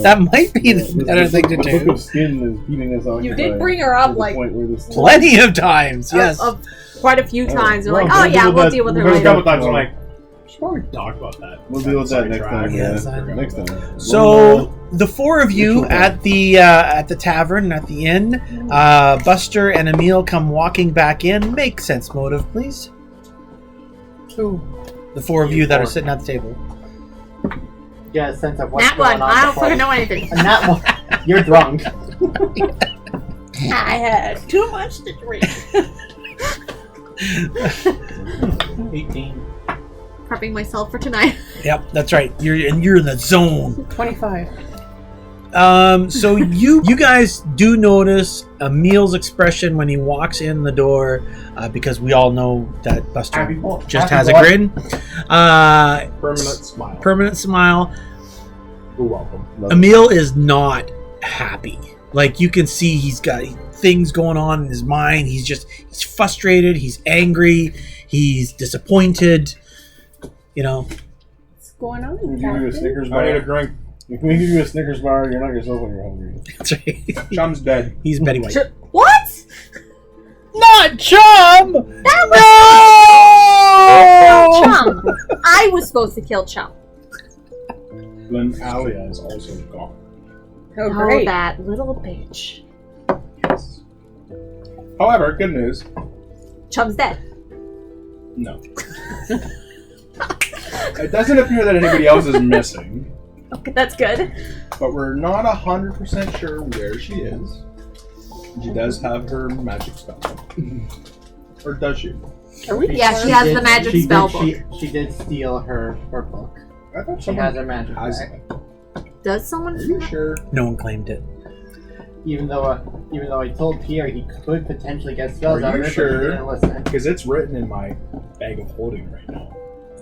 That might be the better thing to The book do. of skin is keeping us occupied. You did bring her up, to the like, point where this Plenty of times, yes. Of quite a few times. You're well, like, oh we'll yeah, deal with we'll that- deal with her we'll There's a later. couple times I'm like, should probably talk about that. We'll deal with that next Sidetrack. time. Yes, Yeah, I know. next time. So the four of you at the tavern, at the inn, Buster and Emil come walking back in. Make sense motive, please. Ooh. The four of you that are sitting at the table. Get a sense of what's That going one, on. I don't before fucking you- know anything. And that one, you're drunk. I had too much to drink. 18. Prepping myself for tonight. Yep, that's right. You're in the zone. 25. So you guys do notice Emil's expression when he walks in the door, because we all know that Buster Happy boy. just Happy has a boy. grin. Permanent smile. Permanent smile. You're welcome. Emil is not happy. Like, you can see he's got things going on in his mind. He's frustrated. He's angry. He's disappointed. What's going on? Can we give you a Snickers I need a bar? drink. If we give you a Snickers bar, you're not yourself when you're hungry. That's right. Chum's dead. He's Betty White. What? Not Chum! That was Chum. I was supposed to kill Chum. Then Alia is also gone. Oh, Oh, great. that little bitch. Yes. However, good news. Chum's dead. No. It doesn't appear that anybody else is missing, Okay, that's good. but we're not 100% sure where she is. She does have her magic spell. Or does she? Are we Yeah, she has the magic she spell did, She did steal her book. I thought She someone has her magic has back. it. Does someone? Are you sure? No one claimed it. Even though I told Pierre he could potentially get spells Are out you of it, sure? but he didn't listen. Because it's written in my bag of holding right now.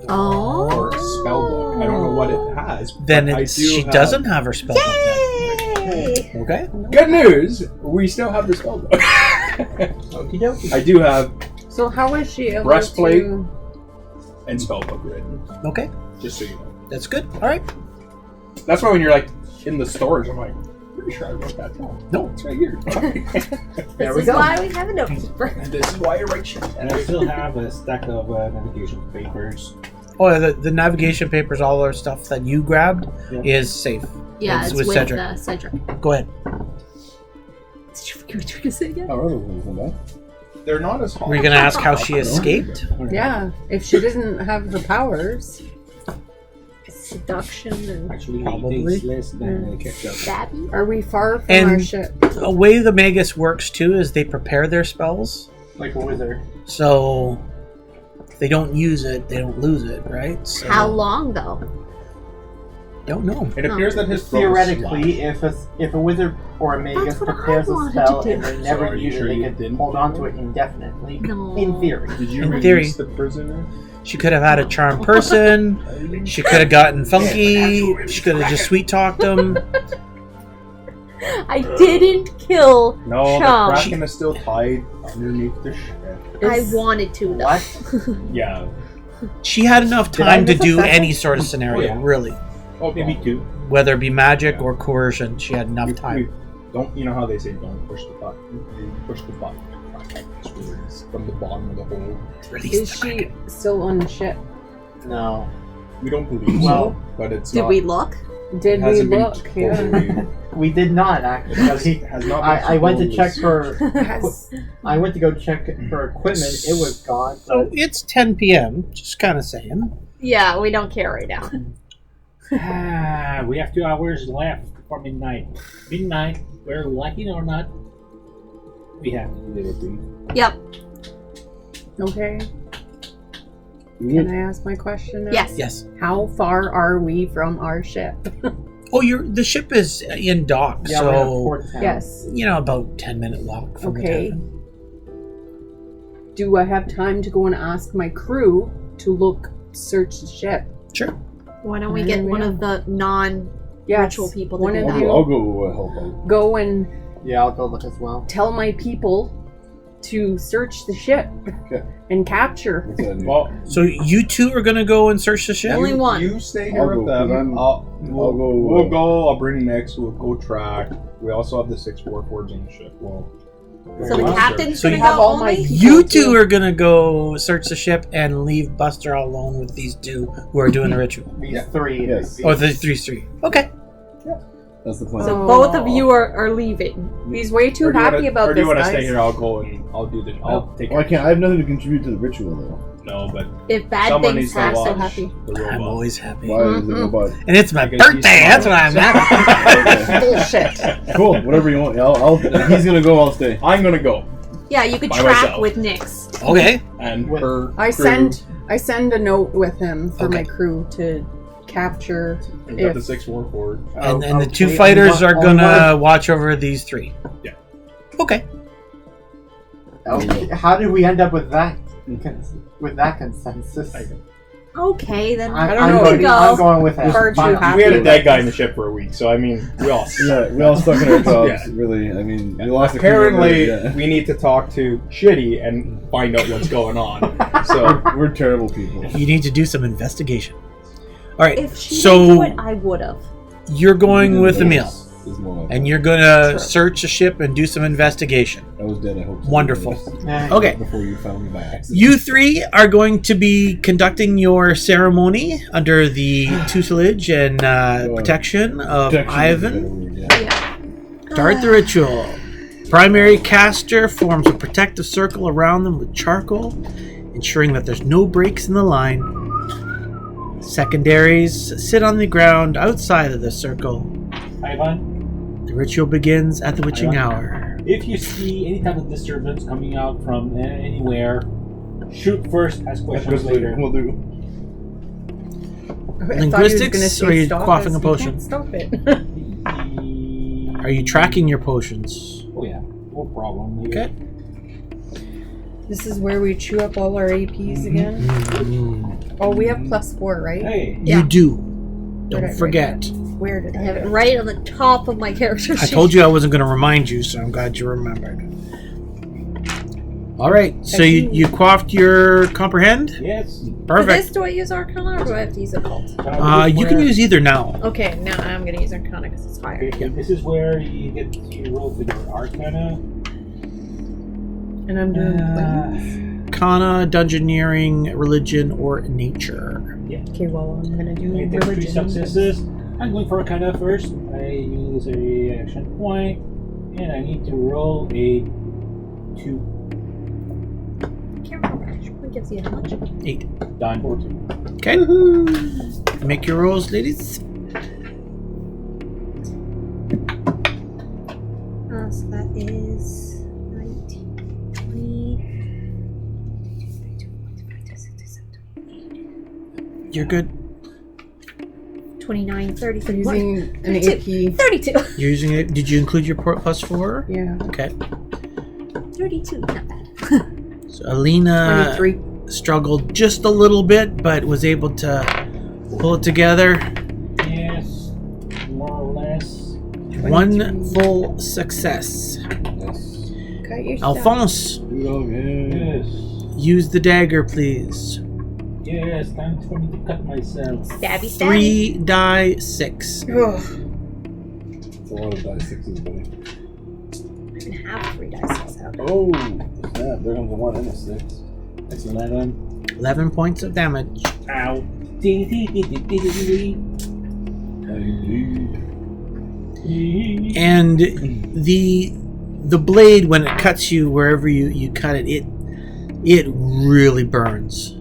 Oh. Or a spell book. I don't know what it has. Then but I she do doesn't have her spell book Yay! then. Okay. Good news! We still have the spell book. Okie dokie. I do have So how is she able Breastplate. to... and spell book written. Okay. Just so you know. That's good. All right. That's why when you're like in the storage, I'm like, pretty sure I wrote that down. No. It's right here. There This we is go. why we have a notekeeper. And this is why I write shit. And I still have a stack of navigation papers. Oh, the navigation papers, all our stuff that you grabbed is safe. Yeah, It's it's with with Cedric. Cedric. Go ahead. Did you forget what you were gonna say again? Oh, that wasn't bad. They're not as hard. Were you going to ask how she escaped? Yeah, if she doesn't have her powers. Seduction and Actually, Probably. it takes less than a ketchup. stabby. Are we far from And- our ship? A way the Magus works too is they prepare their spells. Like a wizard. So if they don't use it, they don't lose it, right? So, How long though? Don't know. It appears that his throat is Theoretically, if a wizard or a magus That's what I prepares a wanted spell to do. and they So never are you use sure it, you they could didn't hold do on that? to it indefinitely. No. In theory. Did you In release theory. the prisoner? She could have had a charmed person. She could have gotten funky. She could have just sweet talked him. I didn't kill No, Chum. the Kraken is still tied underneath the ship. I wanted to though. What? Yeah. She had enough Did I time to miss a do second? any sort of scenario, Oh, yeah. really. Oh, Maybe two. Whether it be magic or coercion, she had enough time. Don't you know how they say don't push the button? You push the button. It's words from the bottom of the hole. Release Is the she Kraken. still on the ship? No. We don't believe Well, so, but it's Did not. we look? Did we hasn't been look? Yeah. totally- We did not actually. Has not I went to check for. Has- I went to go check for equipment. It was gone. So But it's 10 p.m. Just kind of saying. Yeah, we don't care right now. We have 2 hours left before midnight. Midnight, whether we like it or not, we have to do the reprieve. Yep. Okay. Can I ask my question now? Yes. Yes. How far are we from our ship? Oh, the ship is in dock, yeah, we're in so Port Town. Yes. about 10-minute walk from Okay. the tavern. Do I have time to go and ask my crew to search the ship? Sure. Why don't we There get we one go. of the non-ritual Yes. people to One do of that? you I'll go help out. go and Yeah, I'll go look as well. tell my people to search the ship Okay. and capture. What's that? Well, So you two are going to go and search the ship? Only one. You stay I'll here go, with them. 'cause I'm- We'll go, We'll go. I'll bring Nix. We'll go track. We also have the 6 warforged on the ship. Well, So the Well, captain's so gonna you go have all my only? people You too. two are going to go search the ship and leave Buster all alone with these two who are doing the ritual. These Yeah. 3. Yes. Oh, the 3. Okay. That's the plan. So Oh. both of you are leaving. He's way too Or do you happy wanna- about Or do this, you want to guys. stay here? I'll go and I'll do the. I'll take. Well, I can't. I have nothing to contribute to the ritual though. No, but If bad someone things needs to happen, watch so happy. the robot. I'm always happy. Why is it about? And it's my Because he's birthday. That's what I'm happy. Bullshit. Cool. Whatever you want. If he's gonna go, I'll stay. I'm gonna go, Yeah, you could By track myself. with Nyx. Okay. and With- her. I crew send a note with him for Okay. my crew to capture. and got if- the 6 warforged. And the Okay, two only fighters one- are going to watch over these 3. Yeah. Okay. Okay, how did we end up with that? With that consensus? Okay, then I, I don't I'm know, Going, he's I'm going with that. far too Fine. happy. We had a dead guy in the ship for a week, so I mean, we all. Yeah, we all stuck in our jobs. Yeah. Really. I mean, we lost a crew member, Apparently, yeah. we need to talk to Shitty and find out what's going on. So We're terrible people. You need to do some investigation. All right. if she So didn't do it, I would have. you're going with Emil. Is more like And you're going to Sure. search the ship and do some investigation. I was dead. I hope. So. Wonderful. Eh, Okay. Before you found me by accident. You 3 are going to be conducting your ceremony under the tutelage and protection of Protection is a Ivan. better word, yeah. Yeah. Start the ritual. Primary caster forms a protective circle around them with charcoal, ensuring that there's no breaks in the line. Secondaries sit on the ground outside of the circle. Ivan, The ritual begins at the witching Ivan. hour. if you see any type of disturbance coming out from anywhere, shoot first, ask questions later. We'll do. I thought he was Linguistics, gonna say or are you stop quaffing us. a We potion? can't stop it. Are you tracking your potions? Oh yeah, no problem. Okay. This is where we chew up all our APs again. Oh, we have +4, right? Hey, Yeah. You do. Where'd I Don't write forget. Where did I I have it go? right on the top of my character sheet. I told you I wasn't going to remind you, so I'm glad you remembered. All right, so you quaffed your comprehend? yes. For this, Perfect. do I use Arcana or do I have to use Occult? You can use either now. Okay, now I'm going to use Arcana because it's higher. Okay, this is where you get to roll with your Arcana. And I'm doing planes. Arcana, Dungeoneering, Religion, or Nature. Okay, well, I'm gonna do I get 3 religion. successes. I'm going for Arcana first. I use a action point, and I need to roll a 2. I can't remember. What gives you how much? 8. Done. Okay. Make your rolls, ladies. So that is 19, 20. You're good. 29, 30, I'm 31. using an 32. AP. 32. You're using it. Did you include your +4? Yeah. Okay. 32, not bad. So Alina 23. struggled just a little bit, but was able to pull it together. Yes, more or less. 1 full success. Yes. Cut your Alphonse, Do it all again. Yes. use the dagger, please. Yes, time for me to cut myself. Stabby, stabby. 3 die 6. Ugh. It's a lot of die 6s, buddy. I even have 3 dice out. Oh, snap. There comes a 1 and a 6. That's 11. 11 points of damage. Ow. Dee, dee, dee, dee, dee, dee, dee. Indeed. and the blade, when it cuts you wherever you cut it, it really burns.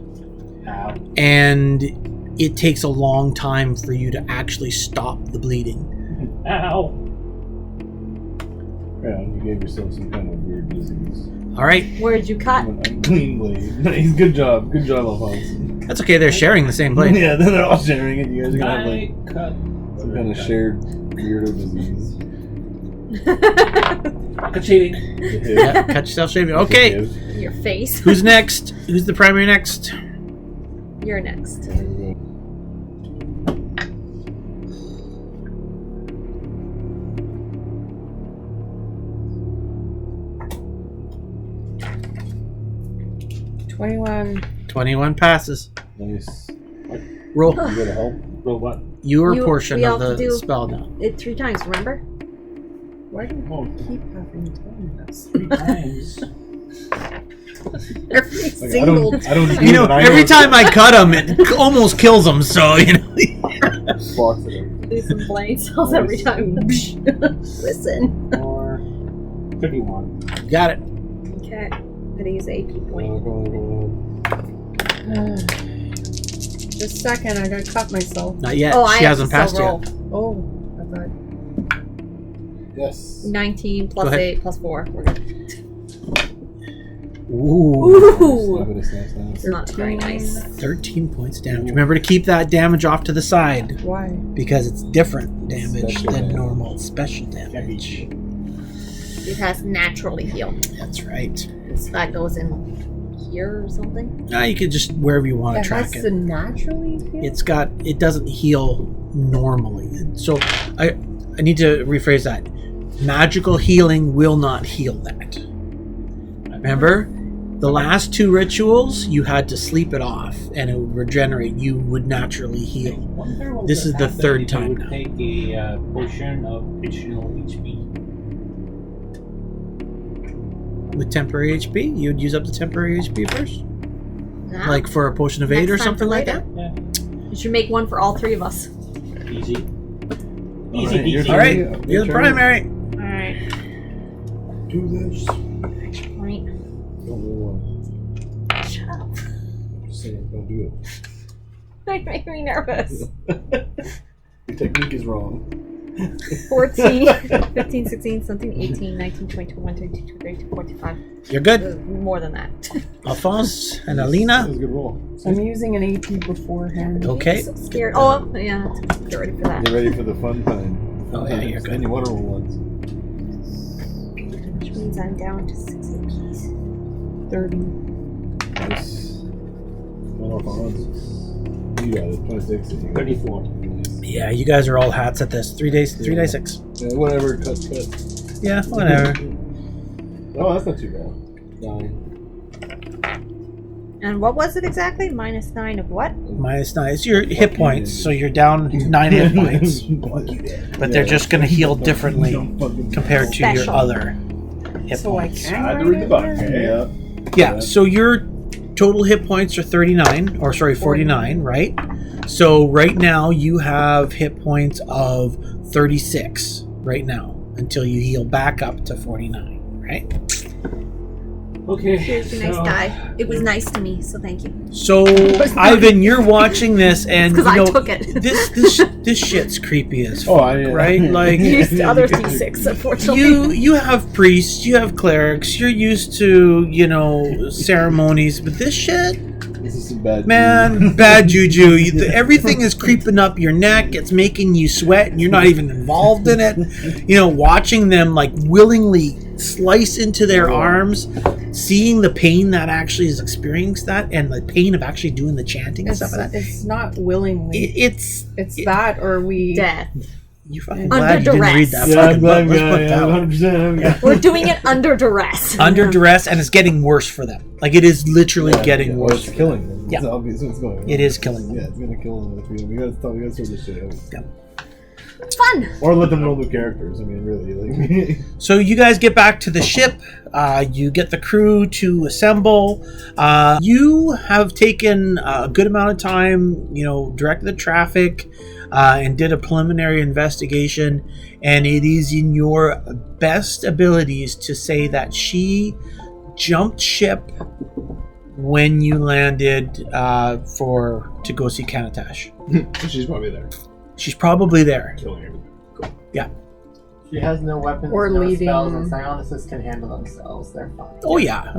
Ow. And it takes a long time for you to actually stop the bleeding. Ow. Yeah, you gave yourself some kind of weird disease. All right, Where'd you cut? A clean blade. Nice, good job, Alphonse. that's okay. They're sharing the same blade. Yeah, then they're all sharing it. You guys are gonna have like Cut. some kind of shared weirdo disease. Cheating. Yeah, cut yourself shaving. Okay, Your face. who's next? Who's the primary next? You're next. There we go. $21. 21 passes. Nice. Roll. You gotta help. Roll what? Your You- portion we of all have the to do- spell now. It 3 times, remember? Why do you keep having to tell me this? 3 times. Every Like, single I don't You know, but I every time I cut them, it almost kills them. So you know. Blocks it. Do some blade cells every time. Listen. 4. 31. Got it. Okay. I'm gonna use AP Come point. on, come on. Just a second, I gotta cut myself. Not yet. Oh, I she have hasn't to passed still yet. roll. Oh, I thought. Yes. 19 Go plus ahead. 8 plus 4. We're good. Ooh. Ooh! Snap. It's not very nice. 13 points damage. Remember to keep that damage off to the side Why? because it's different damage Special than damage. normal special damage. It has naturally heal. That's right. So that goes in here or something. Now you can just wherever you want to It track has it. to naturally heal? It doesn't heal normally. So I need to rephrase that. Magical healing will not heal that. Remember, the last 2 rituals you had to sleep it off and it would regenerate. You would naturally heal. This is the third time now. Take a potion of additional HP. With temporary HP, you'd use up the temporary HP first, Nah. like for a potion of 8 Next or time something for like later. that. You should make one for all 3 of us. Easy. Alright, Easy your peasy. turn. All right, Your you're the turn. primary. Alright. Do this. Point. Don't roll one. Shut up. Just saying, don't do That make me nervous. it. Your technique is wrong. 14, 15, 16, 17, 18, 19, 20, 21, 22, 23, 45. You're good. More than that. Alphonse and That Alina. was a good roll. I'm using an AP beforehand. Okay. I'm so scared. Oh, yeah. Get ready for that. Get ready for the fun time. Oh, yeah, you're good. And you want to roll ones. Which means I'm down to 6 APs. 30. Nice. One off odds. You got it. 26. And you got it. 34. Nice. Yeah, you guys are all hats at this. 3 days, 3 days 6. Yeah, whatever. Cut. Yeah, whatever. Oh, that's not too bad. 9. And what was it exactly? Minus 9 of what? -9. It's your hit points, so you're down 9 hit points. But they're just going to heal differently compared to your Special. other hit So I points. can I write read the it book. there? Yeah. Yeah, so your total hit points are 39, or sorry, 49, right? So right now you have hit points of 36 right now until you heal back up to 49, right? Okay. Here's your nice die. It was nice to me, so thank you. So Ivan, you're watching this, and Because you I know, took it. this shit's creepy as fuck, Oh, I right? Like You used the other D6, unfortunately. you have priests, you have clerics, you're used to, you know, ceremonies, but this shit, This is some bad man, bad juju. Everything is creeping up your neck. It's making you sweat, and you're not even involved in it. You know, watching them like willingly slice into their arms, seeing the pain that actually is experiencing that, and the pain of actually doing the chanting and It's, stuff like that. it's not willingly. It's That or we. Death. you're fucking Under glad you didn't read duress. that. Yeah, fucking I'm book. glad, Let's put yeah, that one. 100%. We're doing it under duress. Under duress, and it's getting worse for them. Like it is literally getting Well, worse. it's killing them. Yeah. It's obvious what's going on. It is killing them. Yeah, it's gonna kill them if we gotta stop. We gotta sort this shit out. It's fun. Or let them roll new characters. I mean, really, like. So you guys get back to the ship. You get the crew to assemble. You have taken a good amount of time, you know, directed the traffic and did a preliminary investigation. and it is in your best abilities to say that she jumped ship when you landed to go see Kanatash. She's probably there. She's probably there. Killing everything. She has no weapons, Or no leading- spells, and psionists can handle themselves. They're fine. Oh yeah,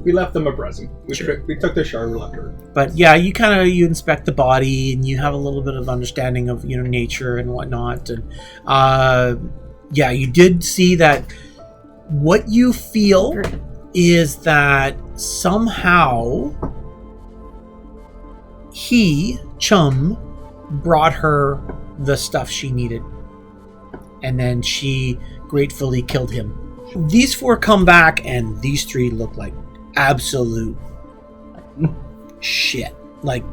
We left them a present. We, Sure. we took their shard, we left her. but yeah, you inspect the body and you have a little bit of understanding of nature and whatnot, and yeah, you did see that. What you feel is that somehow Chum brought her the stuff she needed, and then she gratefully killed him. These 4 come back, and these 3 look like absolute shit. Like,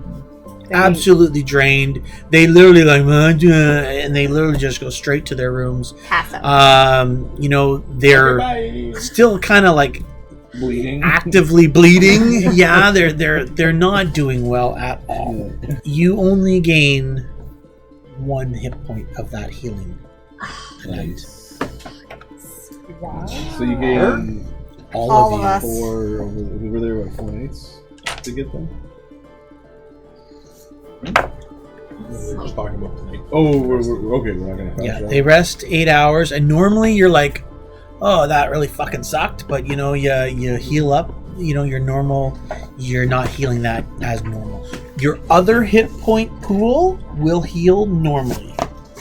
absolutely drained. They literally and they literally just go straight to their rooms. Pass out. They're still kind of like Bleeding. actively bleeding. Yeah, they're not doing well at all. You only gain 1 hit point of that healing tonight. So you gain All of of us. 4 over. Were there what 4 nights to get them? We were just talking about tonight. Oh, we're okay. We're not gonna. Yeah, they rest 8 hours, and normally you're like, oh, that really fucking sucked, but you heal up. You're normal. You're not healing that as normal. Your other hit point pool will heal normally.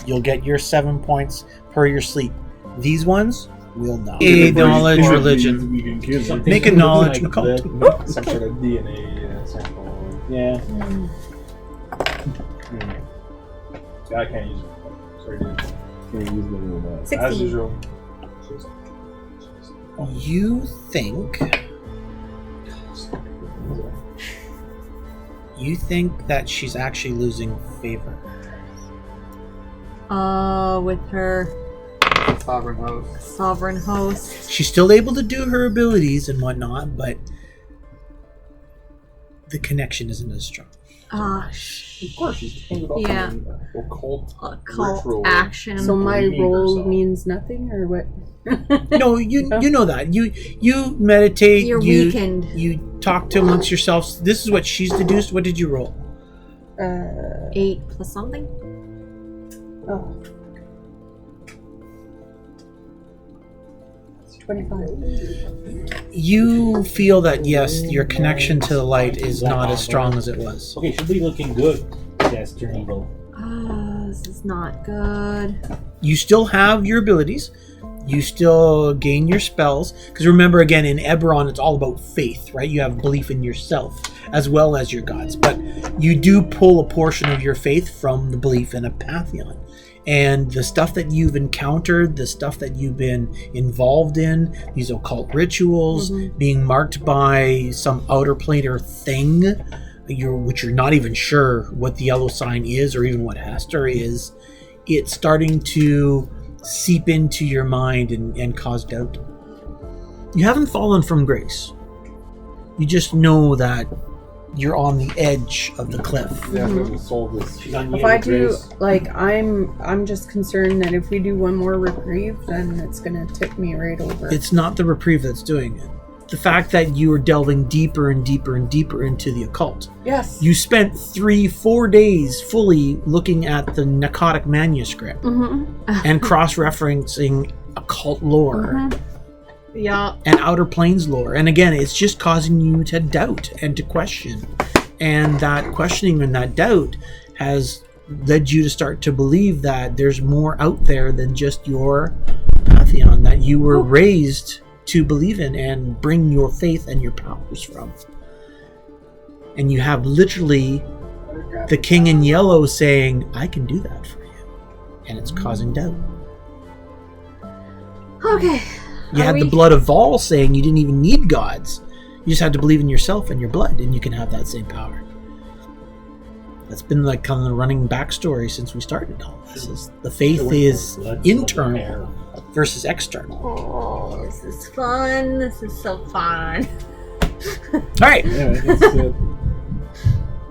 You'll get your 7 points per your sleep. These ones will not. Knowledge, religion. We can kill them. Make a knowledge occult. Some sort of DNA sample. Yeah. Yeah, I can't use it. Sorry, dude. Can't use them with that. As 16. usual. You think that she's actually losing favor. With her Sovereign host. sovereign host. She's still able to do her abilities and whatnot, but the connection isn't as strong. Of course, she's thinking about Yeah. some occult Occult ritual. action. So my Redeem role herself. means nothing, or what? No, you know that. You meditate, You're you weakened. you talk to amongst yourselves. This is what she's deduced. What did you roll? 8 plus something. Oh. 25. You feel that yes, your connection to the light is not as strong as it was. Okay, should be looking good. That's turn evil. This is not good. You still have your abilities. You still gain your spells. Because remember, again, in Eberron, it's all about faith, right? You have belief in yourself as well as your gods. But you do pull a portion of your faith from the belief in a Pantheon. And the stuff that you've encountered, the stuff that you've been involved in, these occult rituals, being marked by some outer planar thing, which you're not even sure what the yellow sign is or even what Hester is, it's starting to seep into your mind and cause doubt. You haven't fallen from grace. You just know that you're on the edge of the cliff. Yeah, we'll solve this. She's on If I do, I'm just concerned that if we do one more reprieve, then it's gonna tip me right over. It's not the reprieve that's doing it. The fact that you are delving deeper and deeper and deeper into the occult. Yes. You spent 3-4 days fully looking at the narcotic manuscript and cross-referencing occult lore Yeah. and Outer Planes lore. And again, it's just causing you to doubt and to question. And that questioning and that doubt has led you to start to believe that there's more out there than just your Pantheon that you were raised to believe in and bring your faith and your powers from. And you have literally the King in Yellow saying, I can do that for you. And it's causing doubt. Okay. You had the blood of Vol saying you didn't even need gods. You just had to believe in yourself and your blood, and you can have that same power. That's been like kind of the running backstory since we started all this. Is the faith is internal versus external. Oh, this is fun. This is so fun. All right. Yeah,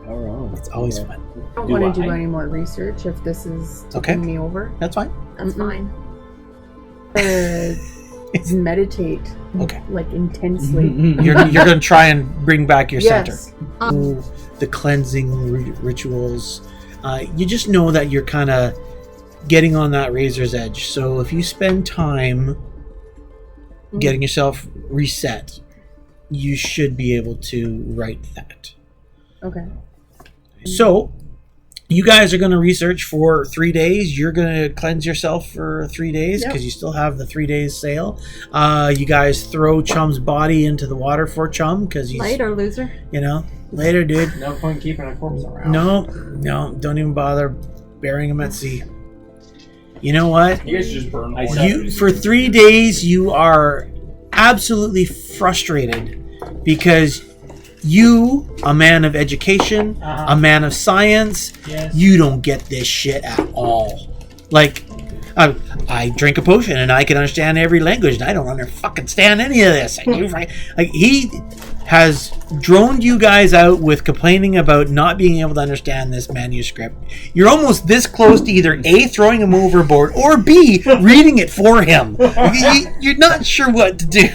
power on. It's always fun. I don't want to do any more research if this is tipping me over. That's fine. That's fine. meditate. Okay. Like intensely. You're going to try and bring back your center. Yes. The cleansing rituals. You just know that you're kind of getting on that razor's edge. So if you spend time getting yourself reset, you should be able to write that. Okay. So you guys are going to research for 3 days. You're going to cleanse yourself for 3 days because you still have the 3 days sail. You guys throw Chum's body into the water for Chum because he's... Later, loser. You know, later, dude. No point keeping a corpse around. No, don't even bother burying him at sea. You know what? You guys just burn all For 3 days, you are absolutely frustrated because you, a man of education, a man of science, you don't get this shit at all. Like, I drink a potion and I can understand every language and I don't understand any of this. Like, he has droned you guys out with complaining about not being able to understand this manuscript. You're almost this close to either A, throwing him overboard, or B, reading it for him. You're not sure what to do.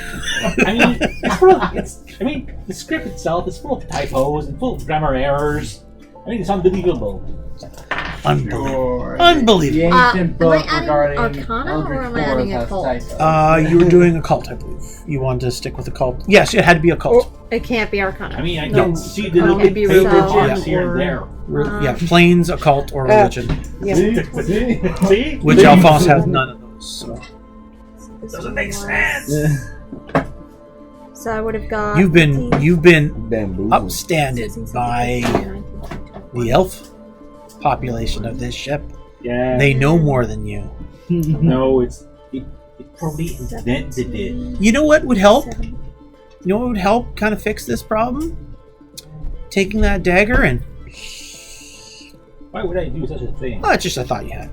The script itself is full of typos and full of grammar errors. I mean, it's unbelievable. Unbelievable. The ancient book am I adding regarding Arcana Eldritch or am I adding Forest occult? has typos. You were doing occult, I believe. You wanted to stick with occult. Yes, it had to be occult. It can't be Arcana. I mean, I No. can see the little Maybe favorite religion gems here or- and there. Yeah, planes, occult, or religion. Yeah. See? Which Alphonse has none of those. So. Doesn't make sense. So I would have got. You've been Bamboozled. upstanded by the elf population of this ship. Yeah. They know more than you. No, it probably invented it. You know what would help? You know what would help kind of fix this problem? Taking that dagger and... Why would I do such a thing? Oh, it's just a thought you had.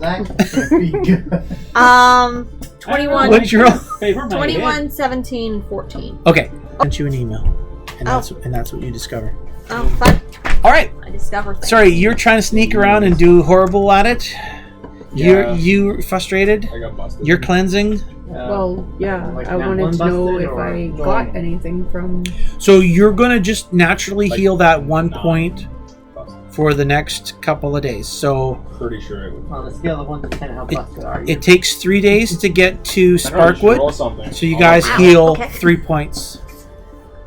That could be good. 21. What'd you roll? Favor my 21, head. 17, 14. Okay, I sent you an email. And that's what you discover. Oh, fun. Alright, I discovered things. sorry, you're trying to sneak around and do horrible at it? Yeah. You're frustrated? I got busted. You're cleansing? Well, yeah. Like I that wanted one to know busted if or I joint? got anything from. So you're going to just naturally Like, heal that one no. point for the next couple of days. So Pretty sure it would. On a scale of 1 to 10, how busted are you? it takes 3 days to get to I know, you should Sparkwood. roll something. So you I'll guys let heal okay. 3 points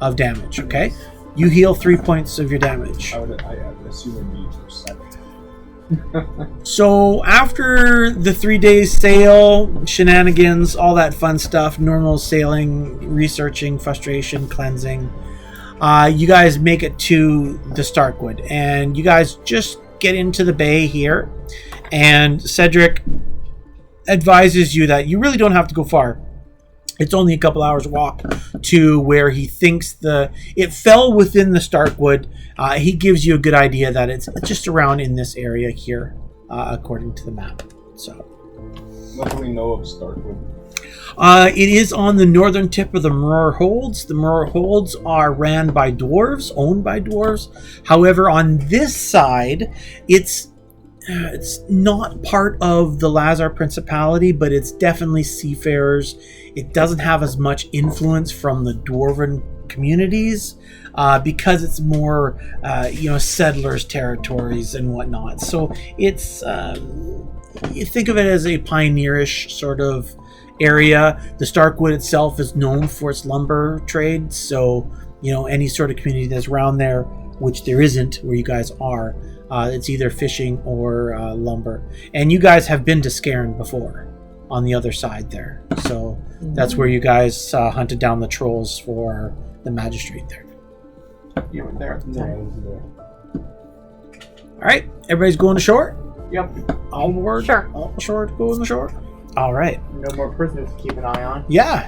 of damage, okay? You heal 3 points of your damage. I would assume it'd be for 7. So after the 3 days sail, shenanigans, all that fun stuff, normal sailing, researching, frustration, cleansing, you guys make it to the Starkwood, and you guys just get into the bay here, and Cedric advises you that you really don't have to go far. It's only a couple hours walk to where he thinks it fell within the Starkwood. He gives you a good idea that it's just around in this area here, according to the map. So, What do we know of Starkwood? it is on the northern tip of the Muror Holds. The Muror Holds are ran by dwarves, owned by dwarves. However, on this side, it's not part of the Lazar Principality, but it's definitely seafarers. It doesn't have as much influence from the dwarven communities because it's more, settlers' territories and whatnot. So it's you think of it as a pioneerish sort of area. The Starkwood itself is known for its lumber trade, so any sort of community that's around there, which there isn't where you guys are. It's either fishing or lumber. And you guys have been to Scairn before on the other side there. So that's where you guys hunted down the trolls for the magistrate there. You were there at the time. All right, everybody's going to shore? Yep. All aboard? Sure. All shore to go on the shore? All right. No more prisoners to keep an eye on. Yeah,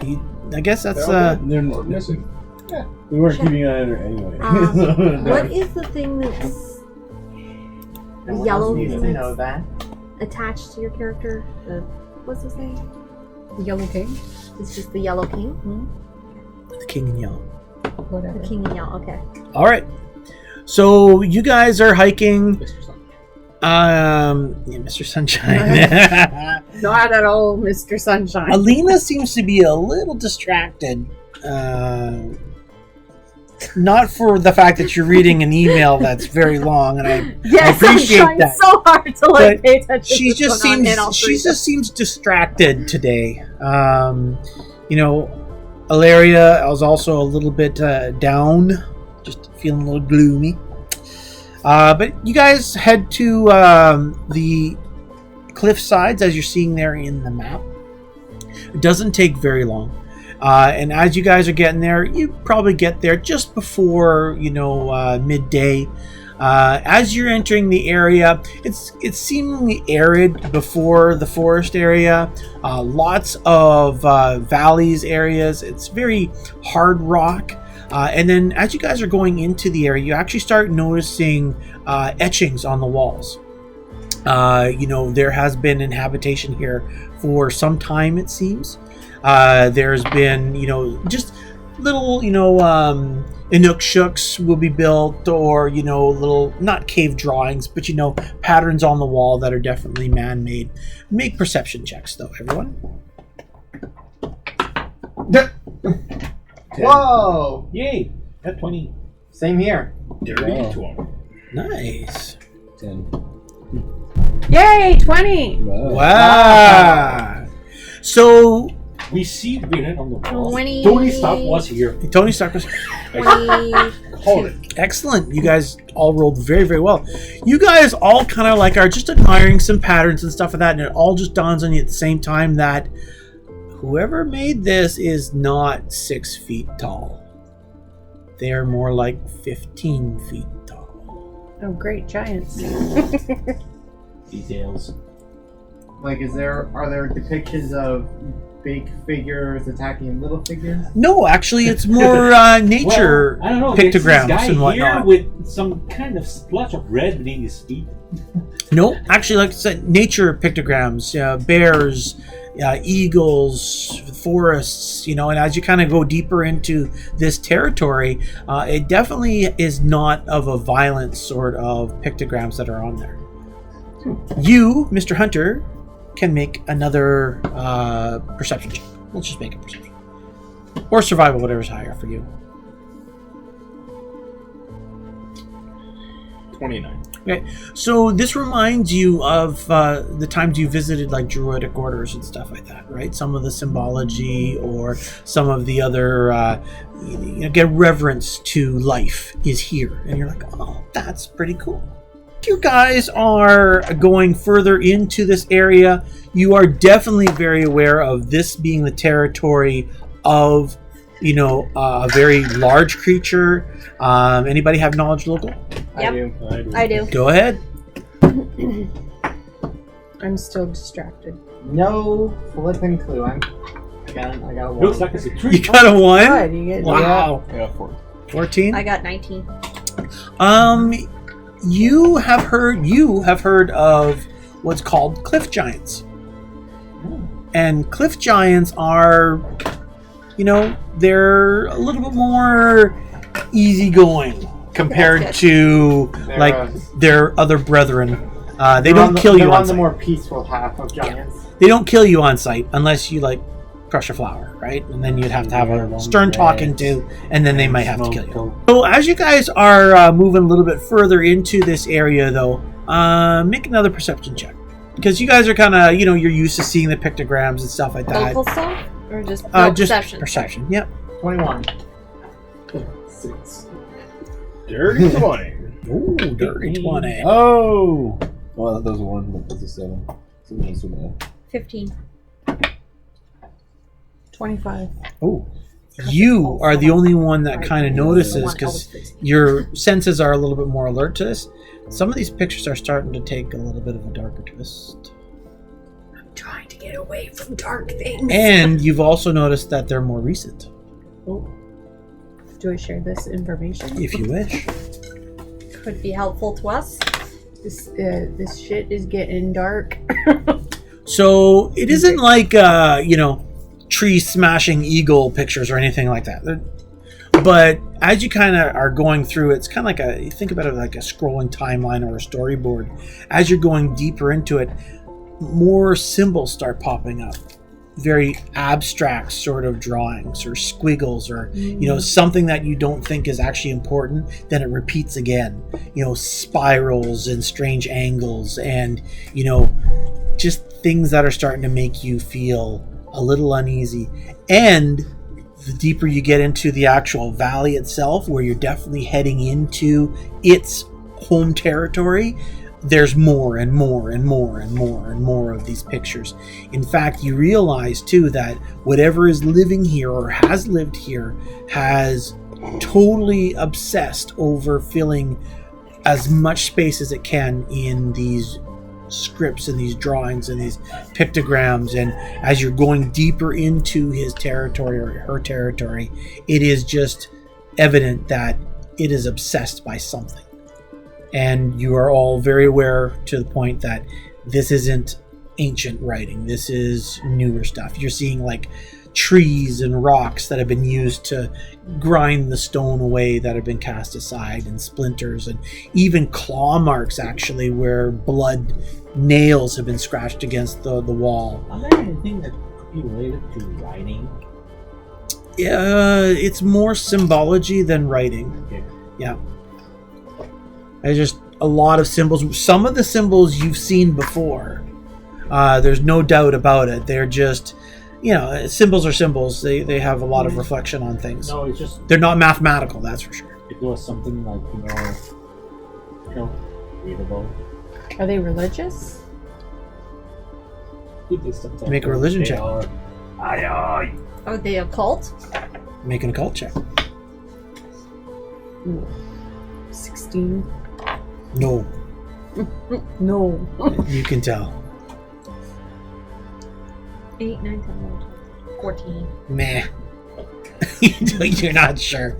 I guess that's... They're Or missing. we weren't keeping an eye on her anyway. What is the thing that's No one yellow else needs to thing know that. attached to your character? What's his name? The Yellow King? It's just the Yellow King? the king in yellow. Whatever. The King in Yellow, okay. All right. So you guys are hiking. Mr. Sunshine. Not at all, Mr. Sunshine. Alina seems to be a little distracted. Not for the fact that you're reading an email that's very long, and I Yes, appreciate I'm trying that. so hard to But pay attention. She to just what's going on in all seems three she of them. just seems distracted today. Ilaria was also a little bit down, just feeling a little gloomy. But you guys head to the cliff sides, as you're seeing there in the map. It doesn't take very long. And as you guys are getting there, you probably get there just before, midday. As you're entering the area, it's seemingly arid before the forest area. Lots of valleys areas. It's very hard rock. And then as you guys are going into the area, you actually start noticing etchings on the walls. There has been inhabitation here for some time, it seems. There's been, just little, Inuk-shooks will be built, or, little, not cave drawings, but, patterns on the wall that are definitely man-made. Make perception checks, though, everyone. Whoa! Yay! At 20. Same here. Dirty Wow. 20. Nice. 10. Yay, 20! Wow. So, We see written on the wall. 20. Tony Stark was here. Tony Stark was 20. Hold it. excellent. You guys all rolled very, very well. You guys all kind of are just admiring some patterns and stuff like that, and it all just dawns on you at the same time that whoever made this is not 6 feet tall. They're more like 15 feet tall. Oh, great, giants. Details. Like, are there depictions of big figures attacking little figures? No, actually, it's more nature Well, I don't know. pictograms There's this guy and whatnot. here with some kind of splotch of red beneath his feet. No, actually, like I said, nature pictograms, bears, eagles, forests, and as you kind of go deeper into this territory, it definitely is not of a violent sort of pictograms that are on there. You, Mr. Hunter, can make another perception check. Let's just make a perception. Or survival, whatever's higher for you. 29. Okay, so this reminds you of the times you visited like druidic orders and stuff like that, right? Some of the symbology or some of the other get reverence to life is here, and you're like, oh, that's pretty cool. You guys are going further into this area. You are definitely very aware of this being the territory of, a very large creature. Anybody have knowledge local? Yep. I do. I do. Go ahead. I'm still distracted. No flipping clue. I got a one. Looks like it's a tree. You got a 1? Good, you get Wow. Yeah, 4. 14? I got 19. You have heard of what's called cliff giants. And cliff giants are, they're a little bit more easygoing compared That's to their other brethren. They don't kill you They're on on the sight. more peaceful half of giants. They don't kill you on sight unless you crush a flower, right? And then you'd have to have a stern talking to, and then they might have to kill you. So as you guys are moving a little bit further into this area, though, make another perception check, because you guys are kind of, you're used to seeing the pictograms and stuff like that. Local stuff? Or just, Just perception? perception. Yep. 21. 6. Dirty 20. Ooh, dirty 20. Oh! Well, that was a 1, but that's a 7. So that's a bad. 15. 25. Oh, you are the only one that kind of notices, because your senses are a little bit more alert to this. Some of these pictures are starting to take a little bit of a darker twist. I'm trying to get away from dark things. And you've also noticed that they're more recent, Oh. Do I share this information? if you wish. Could be helpful to us. This shit is getting dark. So it isn't like, tree smashing eagle pictures or anything like that. They're But as you kind of are going through, it's kind of like you think about it like a scrolling timeline or a storyboard. As you're going deeper into it, more symbols start popping up. Very abstract sort of drawings or squiggles or, something that you don't think is actually important, then it repeats again. Spirals and strange angles and, just things that are starting to make you feel a little uneasy. And the deeper you get into the actual valley itself, where you're definitely heading into its home territory, there's more and more and more and more and more of these pictures. In fact, you realize too that whatever is living here or has lived here has totally obsessed over filling as much space as it can in these scripts and these drawings and these pictograms. And as you're going deeper into his territory or her territory, it is just evident that it is obsessed by something. And you are all very aware to the point that this isn't ancient writing. This is newer stuff. You're seeing like trees and rocks that have been used to grind the stone away that have been cast aside, and splinters, and even claw marks actually where blood nails have been scratched against the wall. Are there anything that could be related to writing? It's more symbology than writing. Okay. Yeah. There's just a lot of symbols. Some of the symbols you've seen before. There's no doubt about it. They're just, symbols are symbols. They have a lot of reflection on things. No, it's just... They're not mathematical, that's for sure. It was something like, readable. Are they religious? Make a religion check. Are they occult? Make an occult check. 16. No. No. You can tell. 8, 9, 10, 11, 14. Meh. You're not sure.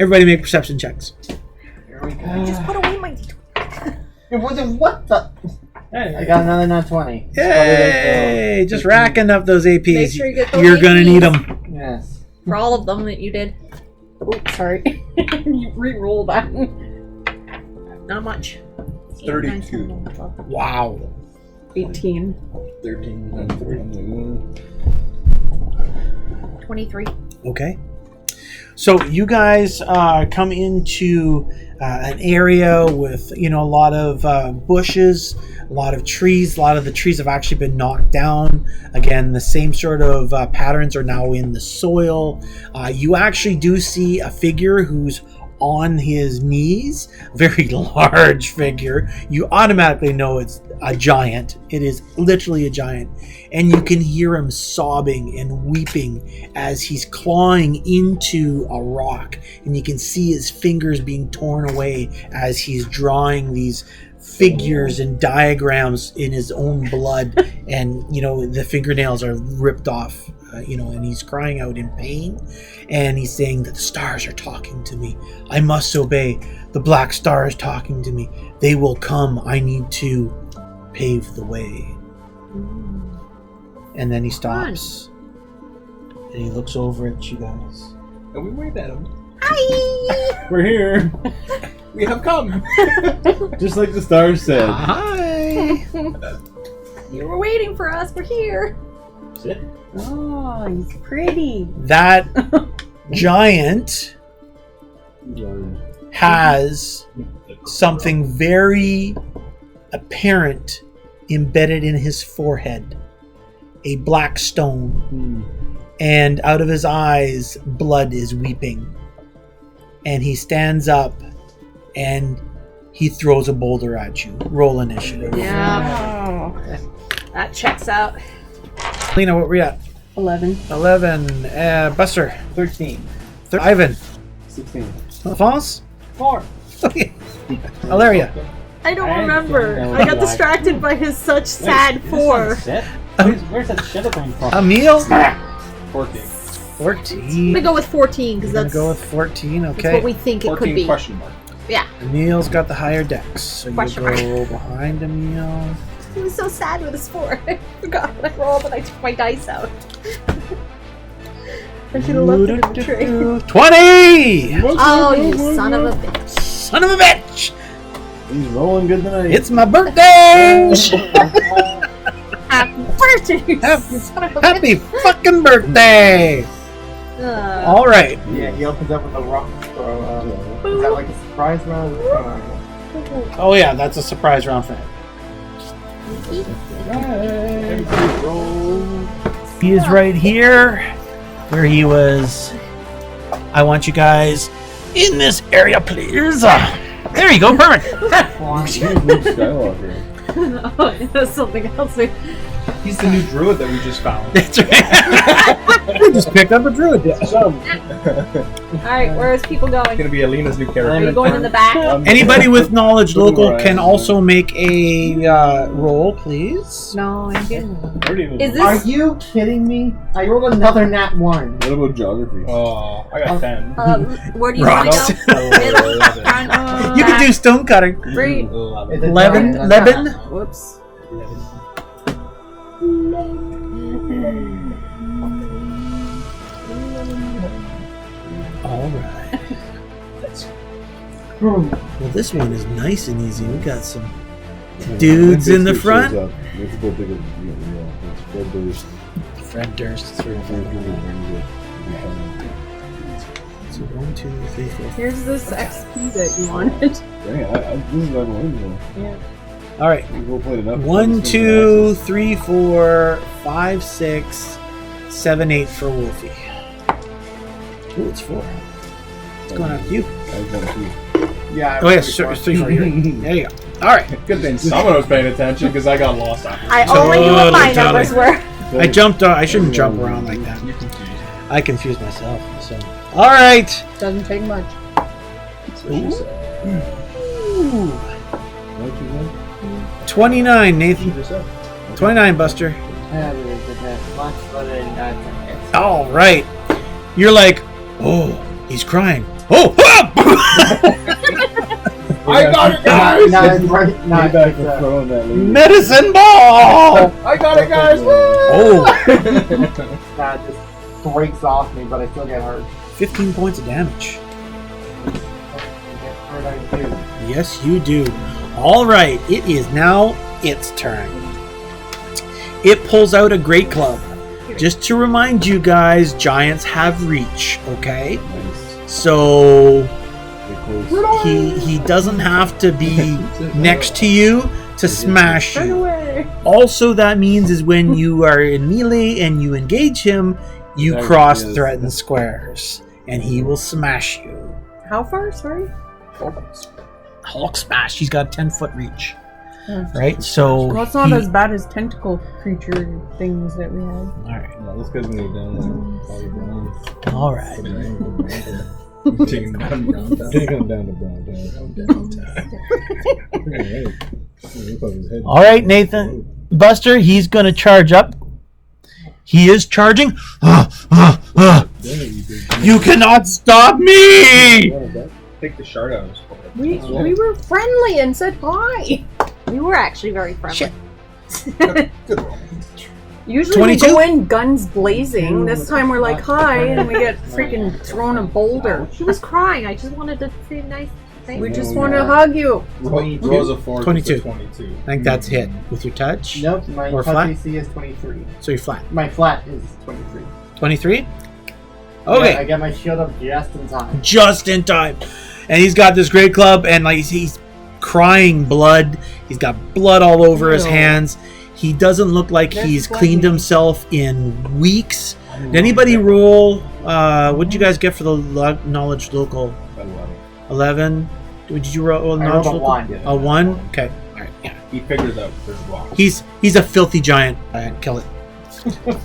Everybody make perception checks. Here we go. Just put away my It wasn't what the... I got another nat 20. Yay! Just racking up those APs. Make sure you get those You're gonna APs. need them. Yes. For all of them that you did. Oops, sorry. You re-roll that. Not much. 32. Wow. 18. 13 and 3. 23. Okay. So you guys come into an area with, a lot of bushes, a lot of trees. A lot of the trees have actually been knocked down. Again, the same sort of patterns are now in the soil. You actually do see a figure who's on his knees, very large figure. You automatically know it's a giant. It is literally a giant. And you can hear him sobbing and weeping as he's clawing into a rock. And you can see his fingers being torn away as he's drawing these figures and diagrams in his own blood. And, the fingernails are ripped off, and he's crying out in pain. And he's saying that the stars are talking to me. I must obey. The Blackstar is talking to me. They will come. I need to pave the way. And then he stops. And he looks over at you guys. And we wave at him. Hi! We're here. We have come. Just like the stars said. Hi! You were waiting for us. We're here. Sit. Oh, he's pretty. That giant has something very apparent embedded in his forehead. A black stone. And out of his eyes, blood is weeping. And he stands up and he throws a boulder at you. Roll initiative. Yeah. That checks out. Alina, what were you at? 11. 11. Buster. 13. Ivan. 16. Alphonse. 4. Valeria. I don't I remember. don't know I got why. distracted by his such sad 4. Where's that shadow coming from? Emil. 14. 14. I'm gonna go with 14 because We're that's, gonna go with 14. that's Okay. what we think it could 14 be. question mark. Yeah. Emil's got the higher dex, so you Question go behind Emil. He was so sad with his 4. I forgot when I rolled and I took my dice out. I should have left it in the tray. 20! Oh, you son of a bitch. Son of a bitch! He's rolling good tonight. It's my birthday! Happy birthday, you son of a Happy fucking birthday! bitch. All right. Yeah, he opens up with a rock. Is that like a surprise round? Oh yeah, that's a surprise round for him. He is right here, where he was. I want you guys in this area, please. There you go, perfect. Excuse Luke Skywalker. Oh, that's something else. He's the new druid that we just found. That's right. We just picked up a druid. Alright, where is people It's going? gonna be Alina's new Are character. you going in the back? Anybody with knowledge local Right. can also make a roll, please. No, I didn't. Is Are this you kidding me? I rolled another nat 1. What about geography? Oh, I got 10. where do you want Rocks. to go? Middle, front, You can back? do stone cutting. Great. 11. Whoops. All right. Well, this one is nice and easy. We got some dudes in the front. It's a bit bigger. It's Fred Durst. Fred Durst. Fred Durst. So 1, 2, 3, 4. Here's this XP that you wanted. Dang, this is not going Yeah. All right. to go play enough. 1, 2, 3, 4, 5, 6, 7, 8 for Wolfie. Ooh, it's 4. What's going on with you? I've done 2. Yeah. Oh, yes, it's 3 for you. There you go. All right. Good thing someone was paying attention because I got lost after. I only knew what my Totally, numbers were. I jumped on. I shouldn't jump around like that. I confused myself. So, all right. Doesn't take much. Ooh. What you think? 29, Nathan. 29, Buster. All right. You're like, oh, he's crying. Oh, I got it, guys! Get back for throwing that lead. medicine ball. I got it, guys! Oh, That just breaks off me, but I still get hurt. 15 points of damage. I get hurt, I do. Yes, you do. All right. It is now its turn. It pulls out a great club. Just to remind you guys, giants have reach, okay? Nice. So Get close. he doesn't have to be next to you to smash Run you. away. Also, that means is when you are in melee and you engage him, you That cross is- threatened squares, and he will smash you. How far? Sorry. Hulk smash. He's got 10-foot reach, Oh. right? So Well, it's not he- as bad as tentacle creature things that we had. all right, No, this guy's gonna go down like Brown. all right. Taking him down, Take him down to Brown Town. All right, Nathan. Buster, he's going to charge up. He is charging. You cannot stop me! Take the shard out of his forehead. We were friendly and said hi. We were actually very friendly. Shit. Good roll. Usually 22? we go in guns blazing. This time we're like hi, and we get freaking thrown a boulder. She was crying. I just wanted to say nice things. We just Oh, want yeah. to hug you. Rolls a 4 22. 22. I think that's hit with your touch. Nope, my Or touch flat? AC is 23. So you're flat. My flat is 23. 23? Yeah, Okay. I get my shield up just in time. Just in time. And he's got this great club, and like he's crying blood. He's got blood all over his Ew. hands. He doesn't look like That's he's bloody. cleaned himself in weeks. Did anybody roll? What did you guys get for the knowledge local? 11. Did you roll I knowledge rolled a local? 1. A 1? Okay. All right. Yeah. He figures out there's blocks. He's a filthy giant. Kill it.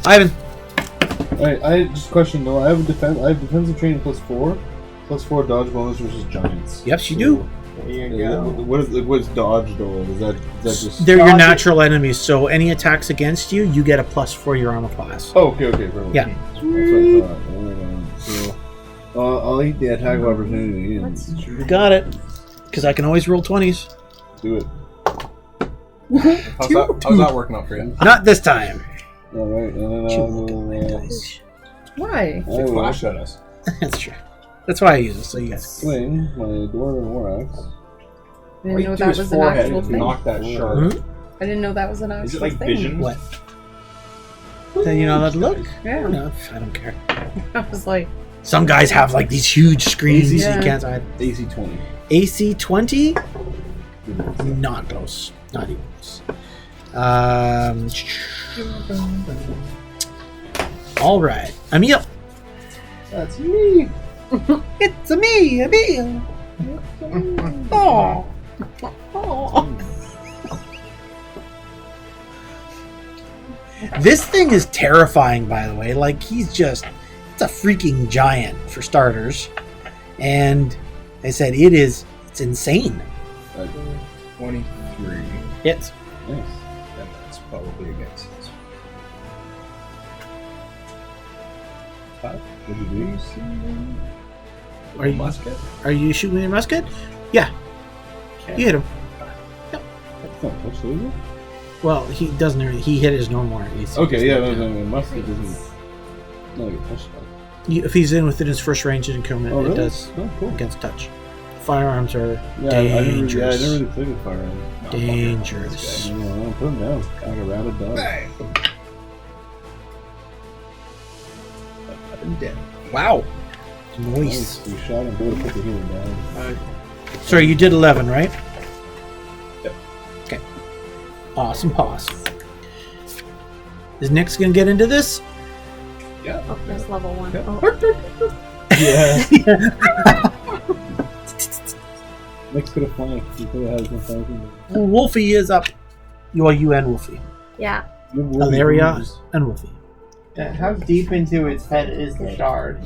Ivan. Alright, I just question though. I have defensive training +4 dodge bonus versus giants. Yes, you do. There you Yeah, go. what's dodge though? Is that just? They're your Dodge it. natural enemies, so any attacks against you, you get a +4 for your armor class. Oh, okay, perfect. Yeah. That's what I thought. So, I'll eat the attack of opportunity and Got it. Because I can always roll 20s. do it. How's that working out for you? Not this time. All right, and then You I'll look at my go, dice. Why? They flash at us. That's true. That's why I use it, so you guys. Swing my Dwarven War Axe. I All didn't you know do that is was an forehead actual and thing. knock that shard. Hmm? I didn't know that was an actual Is it like thing. vision? What? Then you know that look? Yeah. No, I don't care. I was like, Some guys have like these huge screens Yeah. you can't hide. AC 20. AC 20? Not close. Not even close. Alright. Emil. That's me. It's a me, Emil. Oh. This thing is terrifying, by the way. Like, it's a freaking giant, for starters. And I said, it's insane. 23. It's Nice. And that's probably against us. What'd you do? Are you musket? Are you shooting with your musket? Yeah. You hit him. That's not touch, is it? Well, he doesn't. He hit his normal AC. Okay, yeah, no, musket doesn't. No, you touch that. If he's within his first range of increment, Oh, really? it does Oh, cool. against touch. Firearms are Yeah, dangerous. I never really played with firearms. Dangerous. No, put him down. Like a rabid dog. I'm dead. Wow. Nice. You shot him, go to put the healer down. Sorry, you did 11, right? Yep. Okay. Awesome pause. Is Nick's gonna get into this? Yeah. Oh, there's level 1. Yeah. Oh. Yeah. Nick's could have flanked. He could have had his flanking. Wolfie is up. You and Wolfie. Yeah. Valeria and Wolfie. How deep into its head is the shard?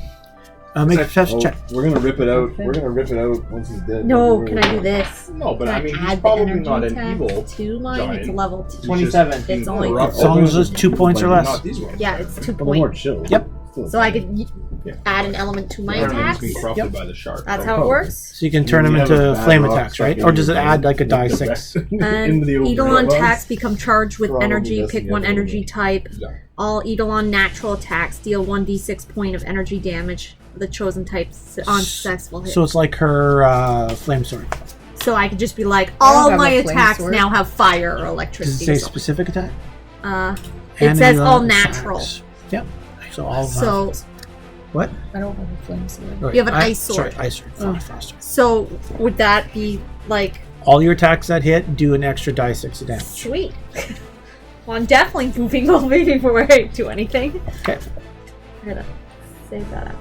Make a perception Oh, check. we're gonna rip it out. We're gonna rip it out once he's dead. No, We're can I do this? No, but Can I mean, he's add the probably energy not an attack evil. to mine? giant. It's a level 2. He's just 27. being It's only- corrupt. As long as it's 2 points or less. Not these ones. Yeah, it's 2 Well, more points. chill. Yep. Still So I could Yeah. add an element to my Everything's attacks? being corrupted by the shark. That's how it works? So you can turn them You have into a bad flame rock attacks, right? stuck Or in does it your add brain. like a die Into 6? the And open Eidolon rock. attacks become charged with Probably energy. doesn't Pick get one it. energy type. Yeah. All Eidolon natural attacks deal 1d6 point of energy damage. The chosen types on successful hit. So it's like her flame sword. So I could just be like, I don't all have my a flame attacks sword. now have fire or Does it electricity. say So, specific attack? it And says the all attacks. natural. Yep. So all So what? I don't have a flame sword. Wait, You have an ice sword. Sorry, ice sword. Oh. Faster. So would that be like All your attacks that hit do an extra die 6 of damage. sweet? Well, I'm definitely moving over before I do anything. Okay. I gotta save that up.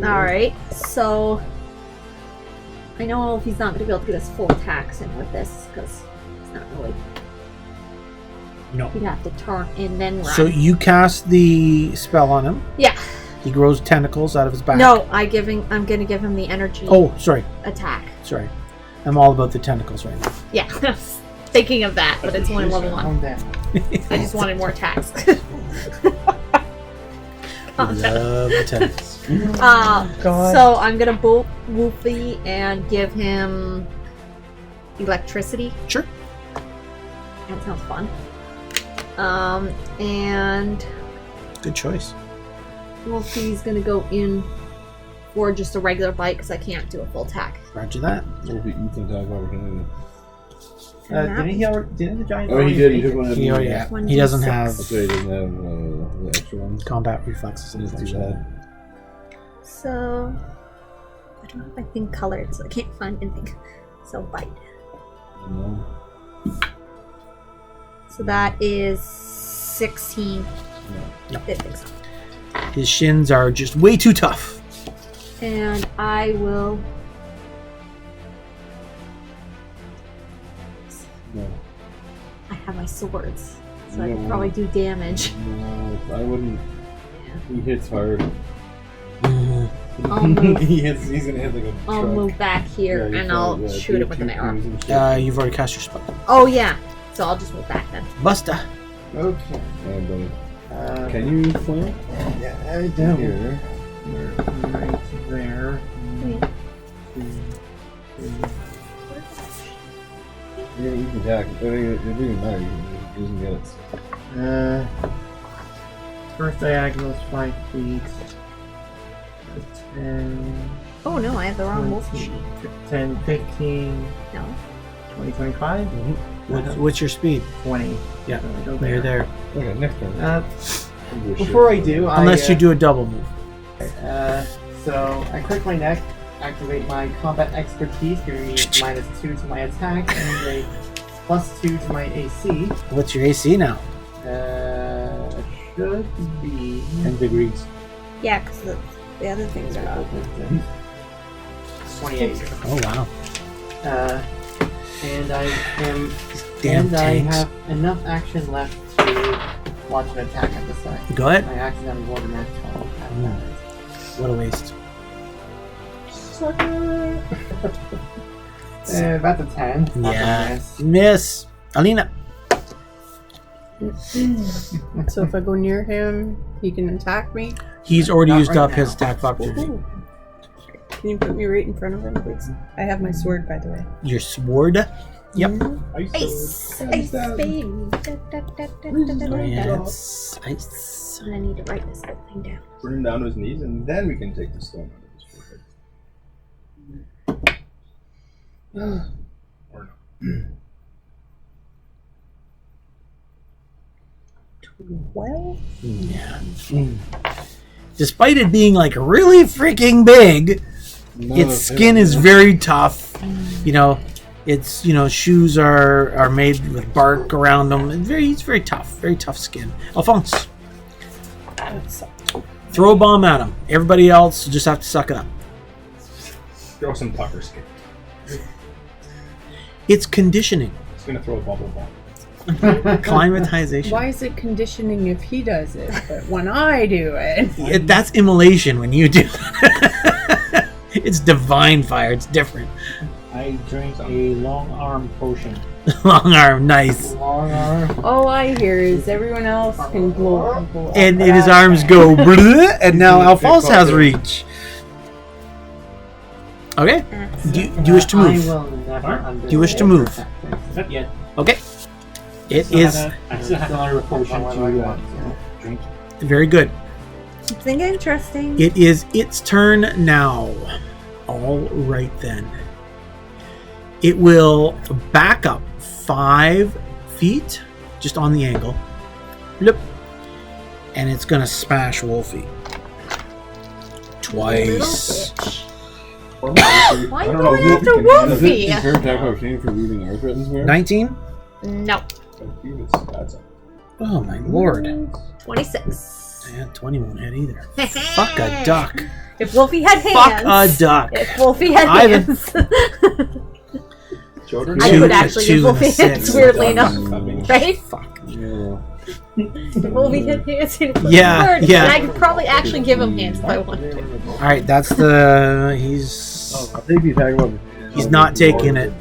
Alright, so I know he's not gonna be able to get his full attacks in with this because it's not really. No. He'd have to turn and then run. So you cast the spell on him. Yeah. He grows tentacles out of his back. No, I'm gonna give him the energy Oh, sorry. attack. Sorry. I'm all about the tentacles right now. Yeah, I was thinking of that, but it's only level 1. Calm down. I just wanted more attacks. Love the tentacles. God. So I'm gonna bolt Wolfie and give him electricity. Sure. That sounds fun. And Good choice. Wolfie's gonna go in for just a regular bite because I can't do a full attack. Roger that. It'll be Ethan attack opportunity. Didn't the giant? Oh, he already did. He take took one. He already That's he doesn't 1d6. have why he doesn't have the extra ones. combat reflexes. It's too bad. So I don't have my thing colored, so I can't find anything. So bite. No. So that is 16. No. Didn't think so. His shins are just way too tough. And I will. No. I have my swords, so I Yeah, could probably do damage. No, I wouldn't. He hits hard. I'll move. He's gonna hit like a I'll truck. move back here Yeah, you and can, I'll yeah, shoot do him with two an arrow. coups and shit. You've already cast your spell. Oh yeah, so I'll just move back then. Buster. Okay. Yeah, buddy. Can Can you flank? Yeah, I don't. Here. Right there. Yeah, you can attack. It doesn't matter. You can get it. first diagonal is 5 feet. 10, Oh no, I have the wrong wolf 20, sheet. 10, 15, No. 20, 25, What's your speed? 20. Yeah, Go You're there. Okay, next turn. Before I do, Unless you do a double move. So I click my neck, activate my combat expertise, giving me -2 to my attack and a +2 to my AC. What's your AC now? Should be 10 degrees. Yeah, because the other things are up. 28. Oh wow. And I am. Damn and I tanks. have enough action left to launch an attack at the side. Go ahead. I accidentally rolled a nat 12. What a waste. About the 10. That's a Yeah. miss. Miss. Alina. So if I go near him, he can attack me. He's already Not used right up now. his attack of opportunity. Ooh. Can you put me right in front of him, please? I have my sword, by the way. Your sword. Yep. Ice! Ice, baby! Yes. Ice. And I need to write this whole thing down. Put him down to his knees, and then we can take the stone out of his forehead. Or no. 12? Yeah. Despite it being like really freaking big, its skin is very tough. You know, its shoes are made with bark around them. It's very tough skin. Alphonse, throw a bomb at him. Everybody else just have to suck it up. Throw some pucker skin. It's conditioning, He's gonna throw a bubble bomb. climatization. Why is it conditioning if he does it, but when I do it? That's immolation when you do it. It's divine fire. It's different. I drink a long arm potion. Long arm, nice. Long arm. All I hear is everyone else can blow people up. And his arms go, bleh, and now Alphonse has reach. Okay. Do you wish to move? I will never Do you wish to move? Not yet. Okay. It still is have I still have another potion to drink. very good. Something interesting. It is its turn now. All right then. It will back up 5 feet, just on the angle. Blip. And it's gonna smash Wolfie. Twice. Why are you going after Does it Wolfie? incur attack opportunity for leaving our threatens where? 19? No. That's Oh my lord. 26. And 20 won't hit either. Fuck a duck. If Wolfie had Fuck hands. a duck. If Wolfie had Ivan. hands. children. I Two- could actually two give Wolfie and a hands, six. weirdly enough. Right? Fuck. Yeah. If Wolfie had hands, he'd flip Yeah, the bird, yeah. And I could probably actually give him hands if I wanted to. Alright, that's the... He's... I'll take the attack of He's not taking it.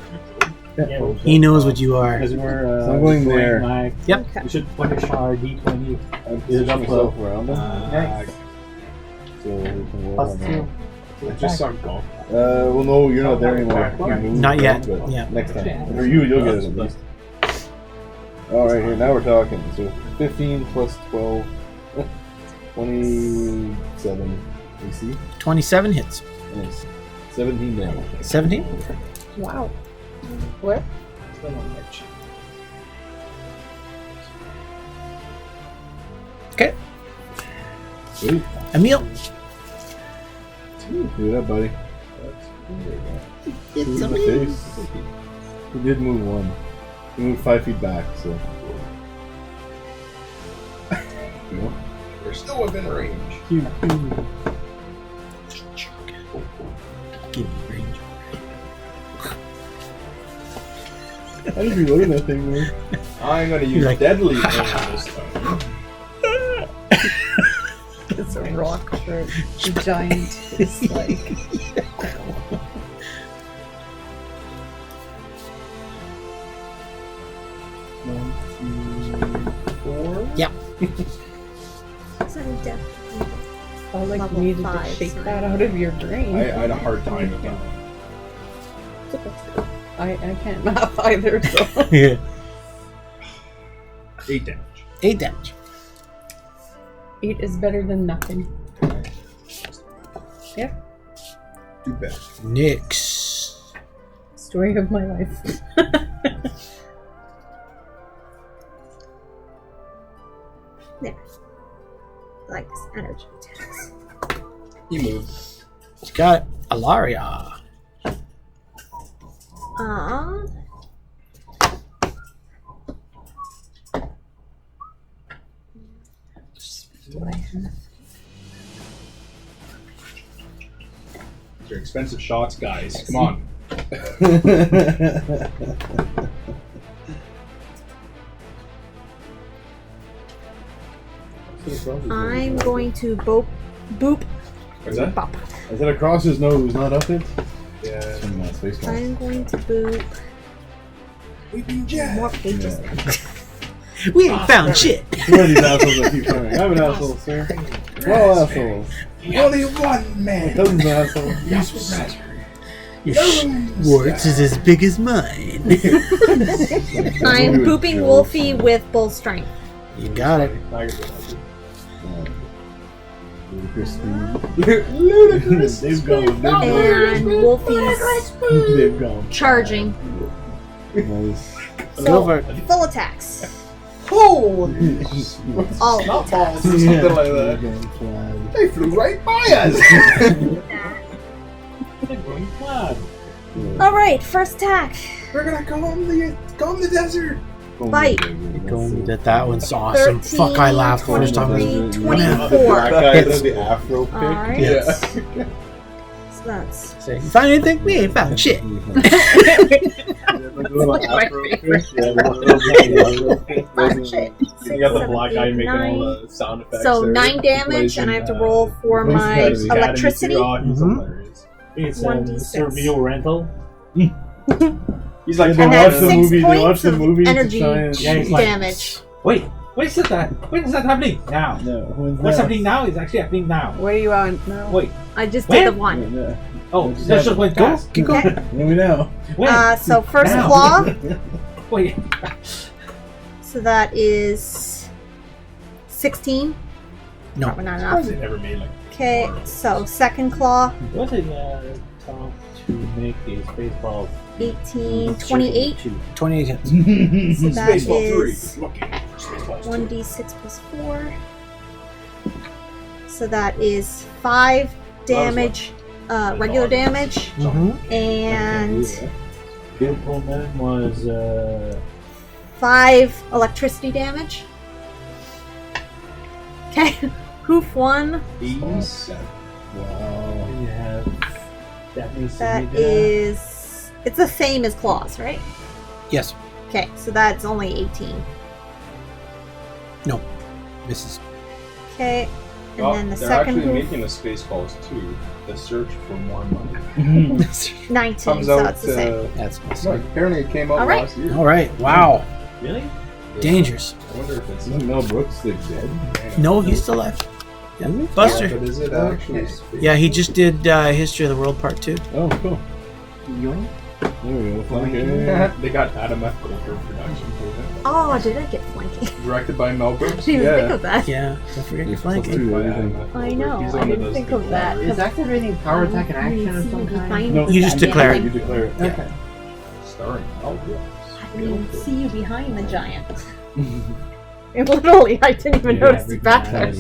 He knows what you are. Because we're So I'm going destroying there. my- Yep. We should punish our D20. Is it up myself around them? Next. So we can roll on +2. I just saw golf. Well, no, you're not there anymore. You moved Not yet. around, but Yeah. Next time. For you'll get it at least. Alright, here, now we're talking. So 15 plus 12. 27 AC. 27 hits. Nice. 17 damage. 17? Wow. What? Okay. Sweet. Emil. Do that, buddy. Shoot in the face. He did move 1. He moved 5 feet back, so. No. We're still within range. Give me range. How did you look at that thing, man? I'm gonna use like- deadly aim this time. It's a rock for a giant. It's like. I like Level needed to 5, shake sorry. that out of your brain. I had a hard time with that. I can't math either, so. Yeah. 8 damage. 8 damage. 8 is better than nothing. Do better. Nix. Story of my life. I like this energy attacks. He moved. You got it. Alaria. They're expensive shots, guys. Come on. I'm going to boop. What's that? Bop. I said across his nose, not up it. Yeah. Some space balls. I'm going to boop. Weeping Jack. More pages. We ain't found shit. One of these assholes that keep coming. I'm an asshole, sir. Well, assholes. Only one man. Dozens of assholes. Your Schwartz is as big as mine. I'm booping Wolfie with bull strength. You got it. Ludicrous. They've gone. And Wolfie's They've gone. charging. Nice. Go for it. Full attacks. Oh! All Not of balls or something like that. They flew right by us. They're going flat. Alright, first attack. We're gonna go in the desert. Bite. That one's awesome. 13, Fuck, I laughed the first time. 23, The 24. black guy does the afro pick. Alright. Yeah. So that's Say, you find anything? We ain't found shit. shit. You got the black guy making all the sound effects. So there. 9 damage, and I have to roll for Ghost my Academy. electricity. He's Mhm. hilarious. It's 1d6. a real rental. He's like, They And watch that's the 6 movie. They watch points the of movie to energy try and. Yeah, it's like- damage. Wait, when is that happening? Now. No, What's happening now is actually happening now. What are you on now? Wait, I just When? did the 1. Yeah. oh, What's that's just happening? went fast. Keep going. Okay. Let me know. When? So first Now. claw. Wait, So that is 16. No. Probably not Why is enough. it never made like? Okay, so second claw, was it tough to make a space ball? 18, 28. 28 hits. So that Spaceball 3. is Lucky. Spaceballs 1d6 plus 4. So that is 5 damage, regular damage, Mm-hmm. and Implement was 5 electricity damage. Okay, hoof 1. 87. Wow. you have that needs to That be there. is. It's the same as claws, right? Yes. Okay, so that's only 18. Misses. Okay, and Well, then the they're second actually hoof, making a Spaceballs 2, The Search for More Money. 19, Comes so out. that's the same. That's No, apparently it came out All right. last year. all right. Wow. Really? Dangerous. I wonder if it's. Isn't Mel Brooks still dead? No, he's still alive. Yeah. Yeah, Buster. but is it actually? Space? Yeah, he just did History of the World Part 2. Oh, cool. There we go. Okay. They got Adam F. Goldberg production for that. Oh, did I get flanking? Directed by Mel I Brooks. didn't even think Yeah. of that. Yeah, don't forget your Plus flanking. two, By everything. Adam F. I Goldberg. know, He's the I one that didn't does think the of that. Is activating power attack an action of some kind? No. You just declare it. You declare it. Okay. Starring Mel Brooks. I didn't even see you behind the giant. It literally, I didn't even notice you back there.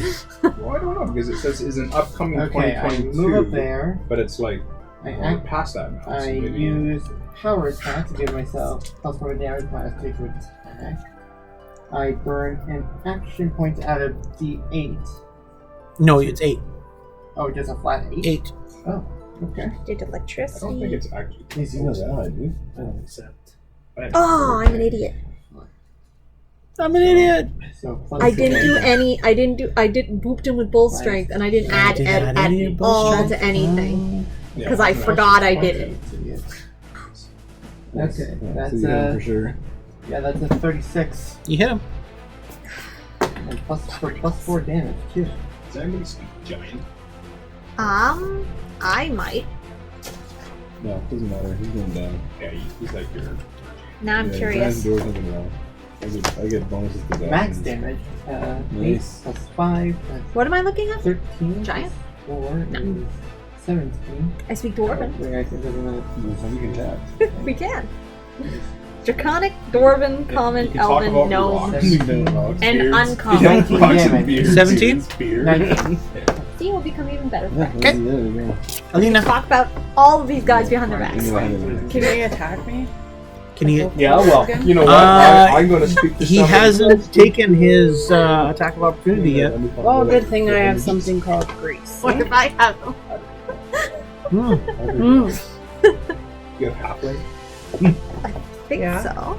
Well, I don't know because it says is an upcoming Okay, I 2022. move up there. But it's like I we're act. past that now. I so maybe- use power attack to give myself +1 damage -2 to attack. I burn an action point out of D8. No, it's 8. Oh, just a flat 8? 8. Oh, okay. Did I don't think electricity. it's actually. He's you know that, I do. I don't accept. Oh, I'm an idiot. I'm an idiot. So plus I didn't do six. any. I didn't booped him with bull strength, and I didn't add Didn't add at any bull all strength? to anything Yeah, because I no, forgot I did it. Okay, Yeah, that's so you got him a for sure. yeah, that's a 36 You hit him. and +4 damage too. Does anybody speak giant? I might. No, it doesn't matter. He's going down. Yeah, he's like your. Now I'm Yeah, curious. Giant's doing something wrong. I get bonuses to that. Max damage. 8 Nice. plus 5. That's What am I looking at? 13. Giant? 4 No. is 17. I speak Dwarven. Wait, I think there's another. You can tap. We can. Draconic, Dwarven, Common, You can talk Elven, about Gnome, rocks. and Beards. Uncommon. Yeah, rocks and damage. beards. 17? Beard. 19. See, will become even better. Yeah, Okay. there you go. Alina, Talk about all of these guys behind their backs. Can he attack me? can he? Yeah, well, you know what? I'm going to speak to He somebody. hasn't taken his attack of opportunity yet. Well, good thing I have something called Grace. What if I have them? Hmm. Mm. You have halfling. I think Yeah. so.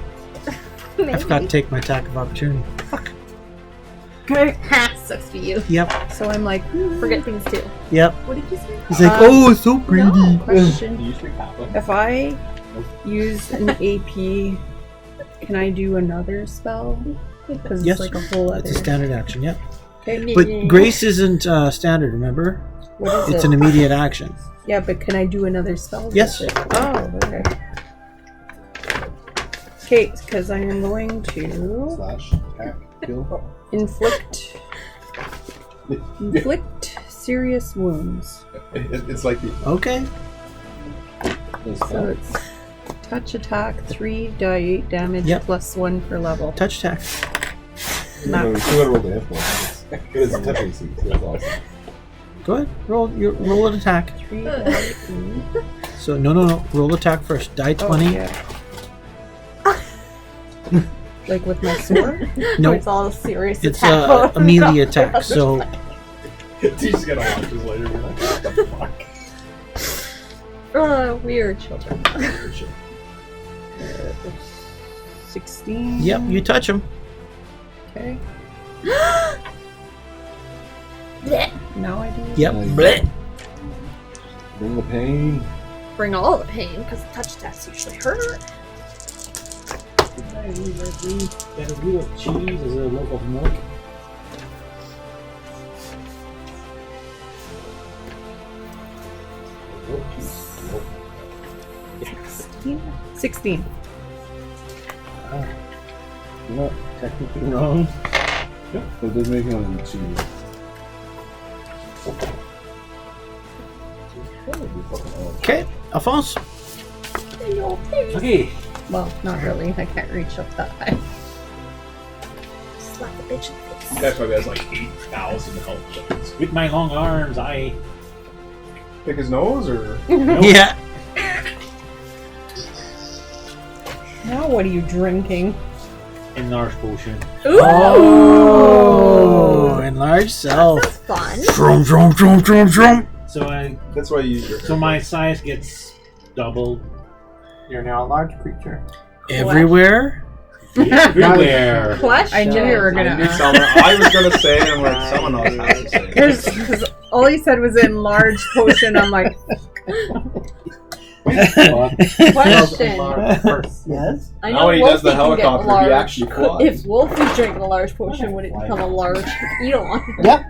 I forgot to take my attack of opportunity. Okay. Ha, sucks for you. Yep, So I'm like, Forget things too. yep. What did you say? He's like, Um, oh, it's so pretty. No. question. Do you speak halfling? If I use an AP, can I do another spell? Because Yes. it's like a whole other. It's a standard action, yep. Okay. But Grace isn't standard, remember? What is It's it? an immediate action. Yeah, but can I do another spell? with Yes. it? Oh, okay. Okay, because I am going to Slash, attack, kill. inflict serious wounds. It's like the Okay. So it's touch attack 3d8 damage Yep. plus 1 per level. Touch attack. You gotta roll the hit points. It's a touch AC, so that's awesome. Go ahead. Roll an attack. 3d8. So no. Roll attack first. Die 20. Oh, yeah. Like with my sword? No, It's all serious it's attack a mode. melee attack. So He's just gonna watch this later. And be like, what the fuck? Weird children. 16. yep, you touch him. Okay. Now I do. Yep. Nice. Blech. Bring the pain. Bring all the pain, because touch tests usually hurt. That a wheel of cheese is a loaf of milk. Nope. 16. You're not technically wrong. Yep. But it does make it on cheese. Okay, Alphonse. Okay. Well, not really. I can't reach up that high. Slap the bitch in the face. That's why there's like 8,000 health points. With my long arms, I. Pick his nose or Yeah. Now what are you drinking? Enlarge potion. Oh, enlarge self. That's fun. Drum, drum, drum, drum, drum. So I. that's why you use your. So my size gets doubled. You're now a large creature. Everywhere. Everywhere. Question. I knew you were gonna I knew ask. someone. I was gonna say it. I'm like someone else has to say it. Because all he said was enlarged potion. I'm like, Question. Yes. I Now know when he does the Wolfie can get helicopter, he large. actually flies. If Wolfie drank a large potion, would it become a large Edelon? Yep.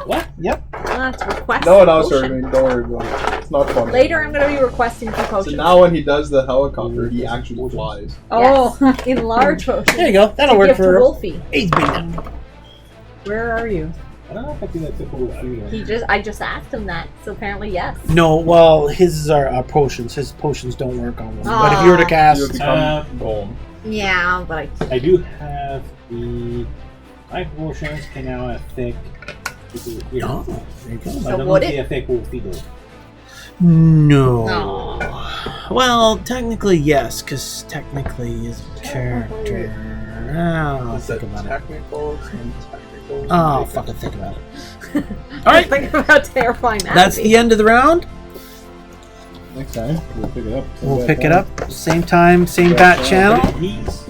What? Yep. That's a request. No one else potion. heard me. Don't worry about it. It's not funny. Later, I'm going to be requesting 2 So potions. now when he does the helicopter, he actually flies. Yes, in large potions. There you go. That'll work Give to for Wolfie. AIDS beta. where are you? I don't know if I do that typical feeling. I just asked him that, so apparently yes. No, well, his are potions. His potions don't work on them. But if you were to You cast, become golem. Yeah, but I do have the 5 potions can now affect people here. oh, there you go. I So don't know would if they it? affect Wolfie though. No. No. Well, technically yes, because technically he's a character. Oh, Is that think about it. technical? Oh, fucking think about it. All right, think about terrifying that. that's the end of the round. Next time, we'll pick it up. We'll pick it up. Same time, same bat channel. He's